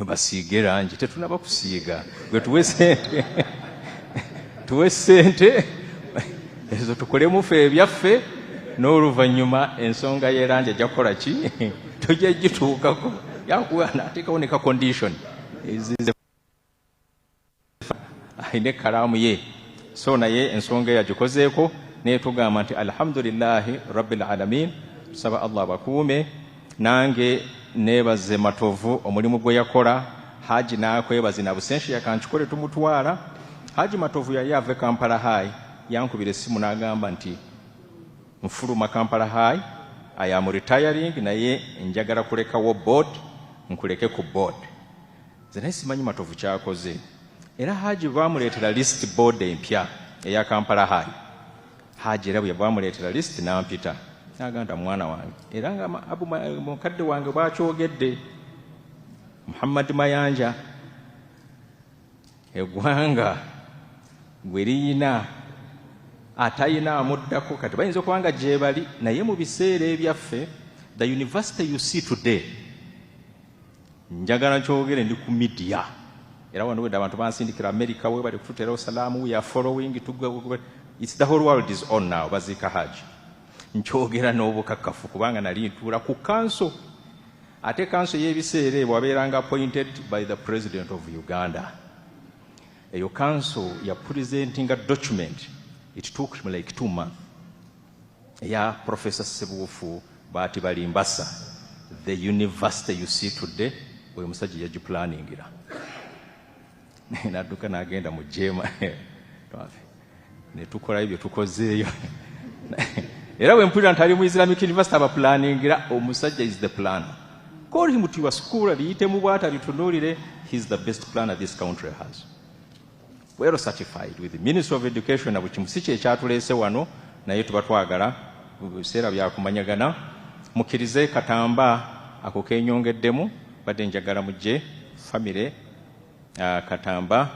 basiige rangi. Tetunaba kusiiga, gwe tuwe sente ezo tukolemu ffe ebyaffe, n'oluvannyuma ensonga y'erangi ejja kukola ki? Tujja gituukako. Yakuwana ateekawo ne ka condition, ayina ekkalaamu ye. So naye ensonga yagikozeeko, naye tugamba nti alhamdulillahi rabbil alamin. Tusaba Allah bakuume. Nange neebaze Matovu omulimu gwe yakola. Haji n'akwebaza na busenshi yakankikole tumutwala. Haji Matovu yali ave Kampala High, yankubira essimu n'agamba nti nfuluma Kampala High, I am retiring, naye njagala kulekawo board, nkuleke ku board. Nze naye simanyi Matovu kyakoze. Era Haji bamuleetera list board empya eya Kampala High. Haji era bwe bamuleetera list n'ampita. N'agamba mwana wange, era nga mukadde wange bwakyogedde, Muhammad Mayanja eggwanga gwe liyina atayina amuddako. Kati bayinza okubanga gye bali, naye mu biseera ebyaffe, the university you see today, njagala kyogere ndi ku media. Era wano wedde abantu bansindikira America, we bali kututerawo salaamu, we are following, it's the whole world is on now. Baziika Haji nkyogera n'obukakafu kubanga nali ntuula ku council. Ate council y'ebiseera ebyo wabeeranga appointed by the President of Uganda. Eyo council ya presenting a document, it took me like 2 months. Ya Professor Sebuufu Baati Balimbasa, the university you see today, we musajja yagiplanningira. Nadduka n'agenda mu jema ne tukola ebyo tukozeeyo. Era we mpulira nti ali mu Islamic University abaplanningira, omusajja is the planner. Call him to your school, aliyite mu bwata litunuulire. He's the best planner this country has. Well certified with the Ministry of Education, na buli kimu si kye kyatuleese wano, naye tuba twagala biseera byakumanyagana. Mukkirize katamba ako keenyongeddemu, badde njagala mujje famire Katamba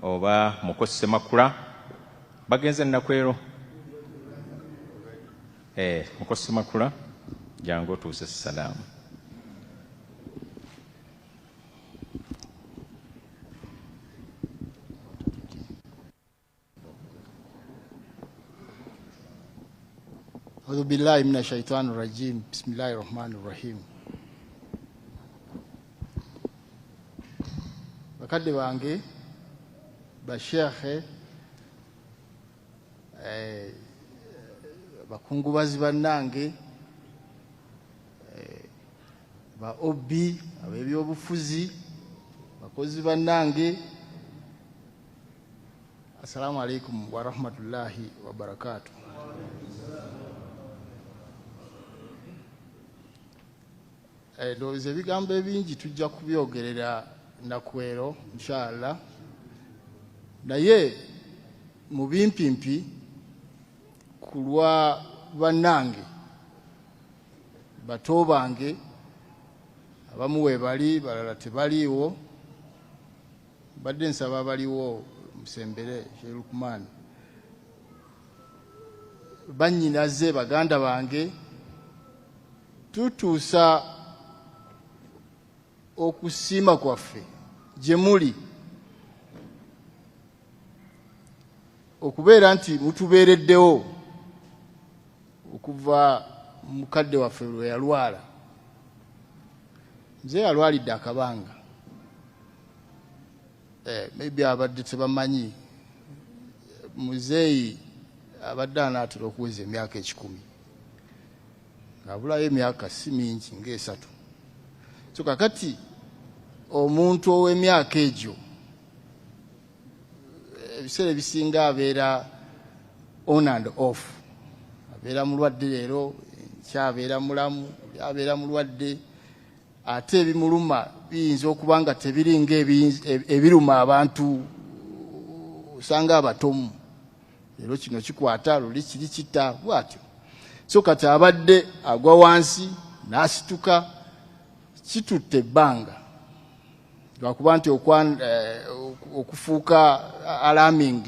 oba Mukose Makula bagenze Nakwero Mukose Makula jangu tuuse salamu. A'udhu billahi minash shaitani rajim. Bismillahir rahmanir rahim. Bakadde bange bashekhe bakungubazi bannange ba obi ab'ebyobufuzi bakozi bannange, assalamu alaikum wa rahmatullahi wa barakatuh. Ndowooza ebigambo ebingi tujja kubyogerera Nakwero inshallah, naye mu bimpimpi kulwa bannange bato bange abamu we bali balala tebaliiwo, badde nsaba abaliwo musembere Sheikh Lukman, bannyinaze baganda bange, tutuusa okusiima kwaffe gye muli okubeera nti mutubeereddewo okuva mukadde waffe lwe yalwala. Nze yalwalidde akabanga, maybe abadde tebamanyi, muzeeyi abadde anaatera okuweza emyaka 10 ng'abulayo emyaka si mingi nga 3. So kakati omuntu ow'emyaka egyo ebiseera ebisinga abeera on and off, abeera mulwadde leero kyabeera mulamu, abeera mulwadde, ate ebimuluma biyinza okuba nga tebiringa ebiruma abantu osanga abatomu, leero kino kikwata luli kiri kitta bwatyo. So kati abadde agwa wansi n'asituka, kitutte ebbanga lwakuba nti okufuuka alarming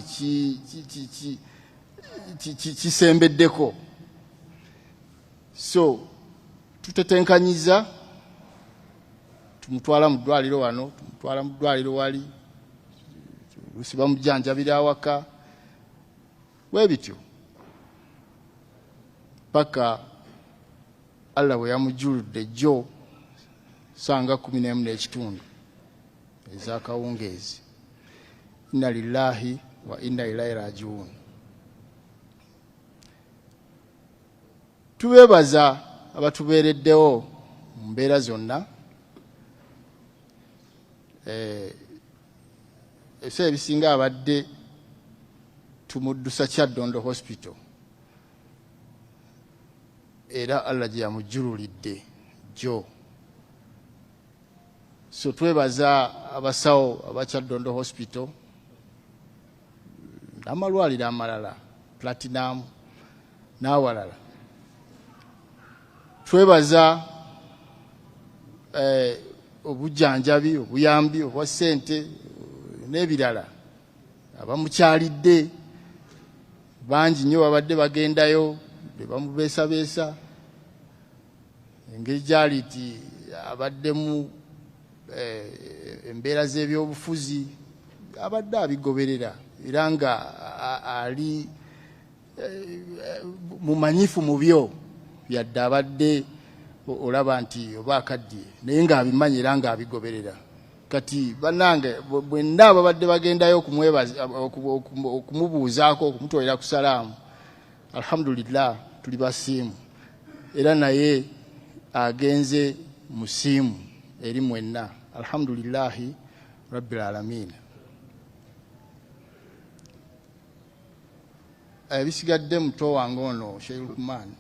kisembeddeko. So tutetenkanyiza tumutwala mu ddwaliro wano, tumutwala mu ddwaliro wali, oluusi bamujjanjabira awaka, bwe bityo paka Allah bwe yamujjuludde jjo sanga 11:30 ez'akawungeezi. Inna lillahi wa inna ilaihi rajiun. Tubeebaza abatubeereddewo mu mbeera zonna, ebiseera ebisinga abadde tumuddusa Kyaddondo Hospital era Allah gye yamujjululidde jjo. So twebaza abasawo aba Kyaddondo Hospital n'amalwaliro amalala Platinum n'awalala. Twebaza obujjanjabi, obuyambi obwa ssente n'ebirala abamukyalidde bangi nnyo babadde bagendayo ne bamubeesabeesa, engeri gyali nti abaddemu embeera z'ebyobufuzi abadde abigoberera era nga ali mumanyifu mu byo, yadde abadde olaba nti oba akaddiye naye ng'abimanyi era ng'abigoberera. Kati bannange bwenna ababadde bagendayo okumubuuzaako, okumutwalira ku salaamu, alhamdulillah tuli basiimu era naye agenze musiimu eri mwenna, alhamdulillahi rabbil alamin. Ebisigadde muto wange ono Sheikh Lukman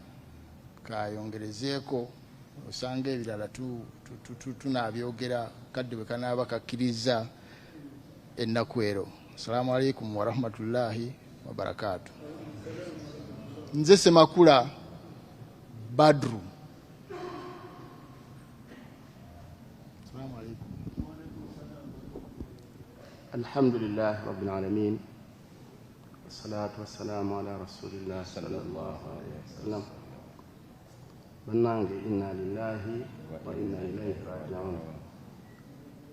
kayongerezeeko, osanga ebirala tunaabyogera kadde bwe kanaaba kakkiriza Nakwero. Assalamu alaikum wa rahmatullahi wa barakatuh. Nze Semakula Badru. Assalamu alaikum. الحمد لله رب العالمين والصلاة والسلام على رسول الله صلى الله عليه وسلم bannange inna lillahi wa inna ilayhi raji'un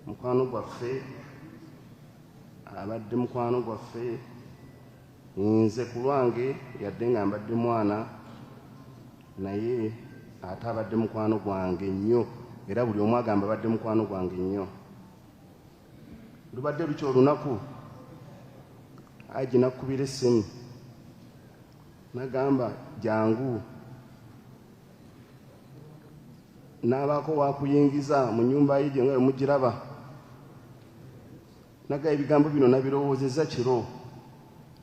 mukwano gwaffe abadde mukwano gwaffe nze ku lwange yadde nga mbadde mwana naye ate abadde mukwano gwange nnyo era buli omu agamba abadde mukwano gwange nnyo lubadde lukyo olunaku Haji nakubira essimu nagamba jangu n'abaako wakuyingiza mu nnyumba ye gye nga mugiraba naga ebigambo bino nabirowoozezza kiro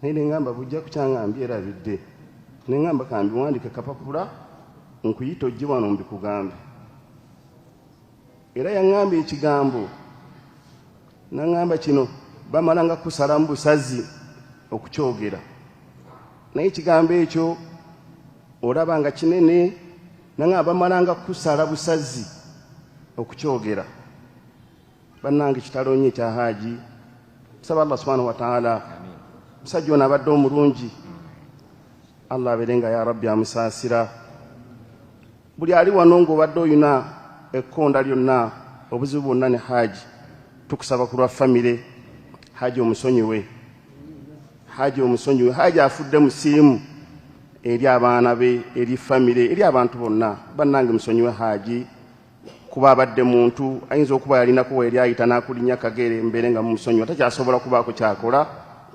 naye ne ngamba bujja kukyangambye erabidde ne ngamba kambi wandike kapapula nkuyita ojje wano mbikugambe era yaŋŋamba ekigambo naŋŋamba kino bamalanga kusala mu busazi okukyogera naye ekigambo ekyo olaba nga kinene naŋŋamba bamalanga kusala busazi okukyogera bannange kitalonye ekya Haji tusaba Allah subhanahu wa ta'ala musajja ono abadde omulungi Allah abeerenga ya rabbi amusaasira buli ali wano ng'obadde oyina ekkonda lyonna obuzibu bwonna ne Haji tukusaba ku lwa famire Haji omusonyiwe Haji afudde musiimu eri abaana be eri famire eri abantu bonna bannange musonyiwe Haji kuba abadde muntu ayinza okuba yalinako weri ayita n'akulinnya kagere mbeere nga mumusonyiwa takyasobola kubaako kyakola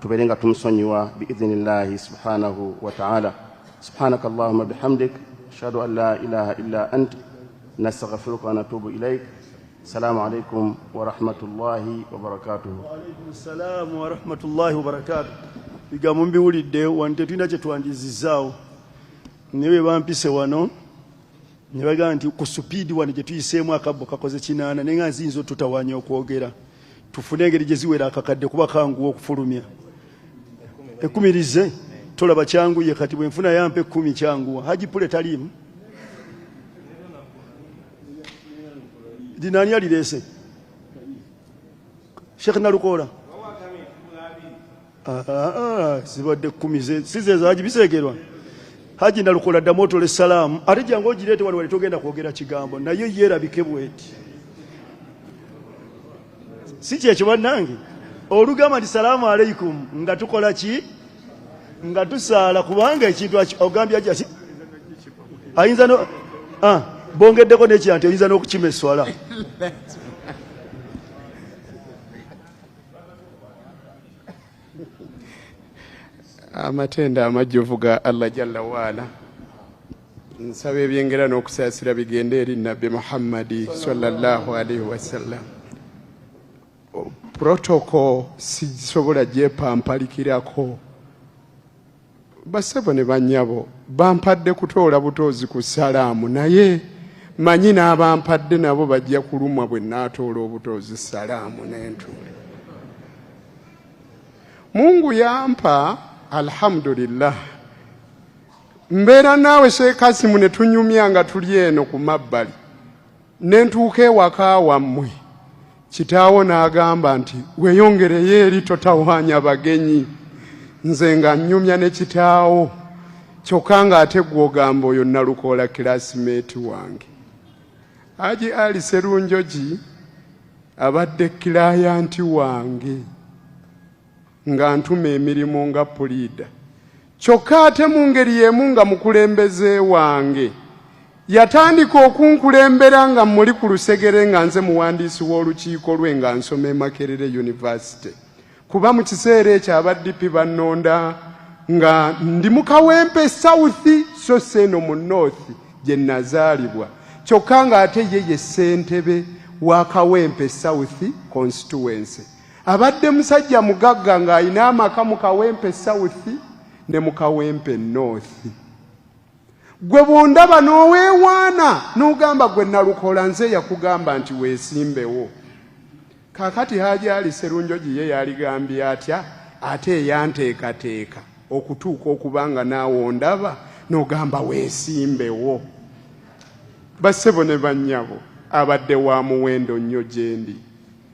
tubeere nga tumusonyiwa biidhinillahi subhanahu wa ta'ala subhanaka allahumma bihamdik ashhadu an la ilaha illa ant nastaghfiruka wa natubu ilaik السلام عليكم ورحمة الله وبركاته. وعليكم السلام ورحمة الله وبركاته. Bigambo mbiwulidde wante tulina kye twandizizaawo ne bwe bampise wano ne bagamba nti ku supiidi wano gye tuyiseemu akabbo kakoze kinaana naye nga nziyinza otutawaanya okwogera tufune engeri gye ziwera akakadde kuba kanguwa okufulumya ekumirize tolaba kyanguye kati bwe nfuna yampa 10 kyanguwa Haji Pule taliimu dinani alirese Sheikh Nalukola sibadde 10 sizeza Haji bisegerwa Haji Nalukola damoto le salamu ate jangu ogirete wali togenda kwogera kigambo naye yerabike bweti si kyekyo bannange olugamba nti salaamu aleikum nga tukola ki nga tusaala kubanga ekintu ogambye aje ayinza no bongeddeko n'ekyante oyinza n'okukima eswala amatenda amajjuvu ga Allah jalla waala nsaba ebyengera n'okusaasira bigende eri nabbi Muhammadi sallallahu alaihi wasallam protocol sisobola gyepampalikirako basebo ne bannyabo bampadde kutoola butoozi ku salaamu naye manyi n'abampadde nabo bajja kulumwa bwe naatoola obutoozi salaamu n'entuule Mungu yampa alhamdulillah mbeera naawe Sheikh Kasimu ne tunyumya nga tuli eno ku mabbali ne ntuuka ewaka wammwe kitaawo n'agamba nti weeyongereyo eri totawaanya bagenyi nze nga nnyumya ne kitaawo kyokka ng'ate gw'ogamba oyo Nalukola classmate wange Haji Ali Serunjogi abadde kilayanti wange nga ntuma emirimu nga pulida kyokka ate mu ngeri y'emu nga mukulembeze wange yatandika okunkulembera nga muli ku lusegere nga nze muwandiisi w'olukiiko lwe nga nsoma e Makerere University kuba mu kiseera ekyo abaddipi bannonda nga ndi mu Kawempe South so seno mu North gye nazaalibwa kyokka ng'ate ye ssentebe wa Kawempe South constituency abadde musajja mugagga ng'ayina amaka mu Kawempe South ne mu Kawempe North gwe bwondaba n'oweewaana n'ogamba gwe Nalukola nze yakugamba nti weesimbewo kakati Haji Ali Serunjogi ye yaligambye atya ate yanteekateeka okutuuka okubanga naawe ondaba n'ogamba weesimbewo bassebo ne bannyabo abadde wa muwendo nnyo gye ndi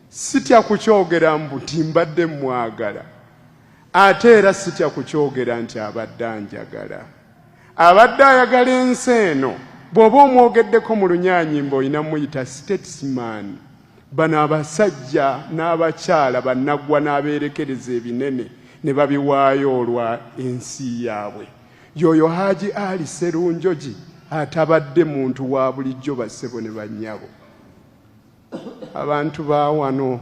sitya kukyogera mbuti mbadde mwagala ate era sitya kukyogera nti abadde anjagala. Abadde ayagala ensi eno bw'oba omwogeddeko mu Lunyanyimbo olina muyita statesman. Bano abasajja n'abakyala bannaggwa n'abeerekereza ebinene ne babiwaayo olwa ensi yaabwe. Yoyo Haji Ali Sserunjogi atabadde muntu wa bulijjo bassebo ne bannyabo. Abantu ba wano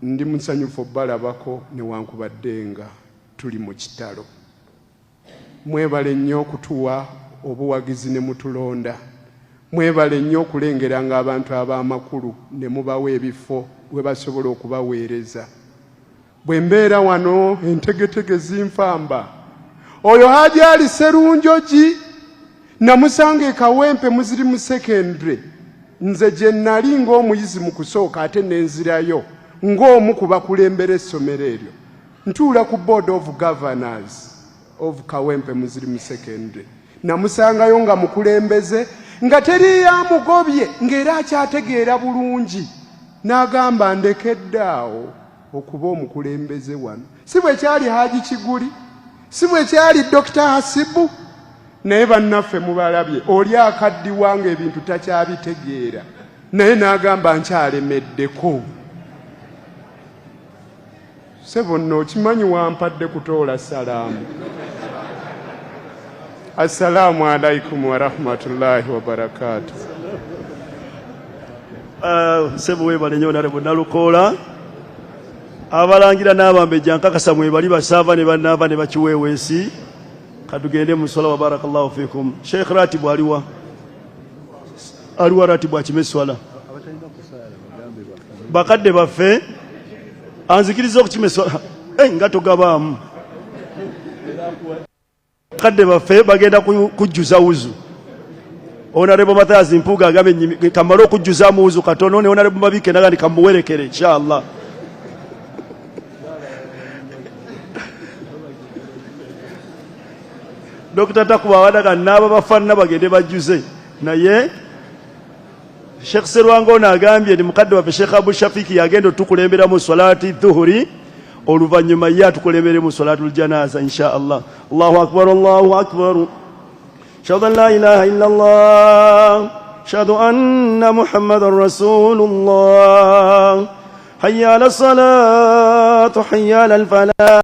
ndi musanyufu balabako newankubadde nga tuli mu kitalo. Mwebale nnyo okutuwa obuwagizi ne mutulonda. Mwebale nnyo okulengera nga abantu ab'amakulu ne mubawa ebifo we basobola okubaweereza. Bwe mbeera wano entegetege zinfamba. Oyo Haji Ali Sserunjogi namusanga e Kawempe muziri mu secondary. Nze gye nnali ng'omuyizi mu kusooka ate nenzirayo ng'omu ku bakulembera essomero eryo. Ntuula ku Board of Governors of Kawempe muziri mu secondary. Namusangayo nga mukulembeze nga teri yamugobye ng'era akyategeera bulungi. N'agamba ndekeddaawo okuba omukulembeze wano. Si bwe kyali Haji Kiguli, si bwe kyali Dr. Hasibu, naye bannaffe mubalabye oli akaddiwa ng'ebintu takyabitegeera naye n'agamba nkyalemeddeko. Sebo nno okimanyi wampadde kutoola salaamu. Assalamu alaikum wa rahmatullahi wa barakatuh. Sebo webale nnyo Honorable Nalukoola. Abalangira n'abambejja nkakasa mwebali basaava ne bannaava ne bakiweeweesi. Katugende mu swala wa barakallahu fikum. Sheikh Ratibu aliwa Ratibu akime swala. Bakadde baffe anzikiriza okukime swala. Nga togabaamu. Bakadde baffe bagenda kujjuza wuzu. Honorable Mathias Mpuuga agambe kamala okujjuza mu wuzu katono ne Honorable Mabike nagandi kamuwerekere inshallah. Dr. Takuba wadaga naba bafanna bagende bajjuze naye Sheikh Serwango n'agambye ndi mukadde wa Sheikh Abu Shafiki yagenda tukulembera mu salati dhuhuri oluvanyuma ya tukulembere mu salatul janaza insha Allah. Allahu akbar, Allahu akbar. Shahadu an la ilaha illa Allah, shahadu anna Muhammadar Rasulullah. Hayya ala salat, hayya ala falah.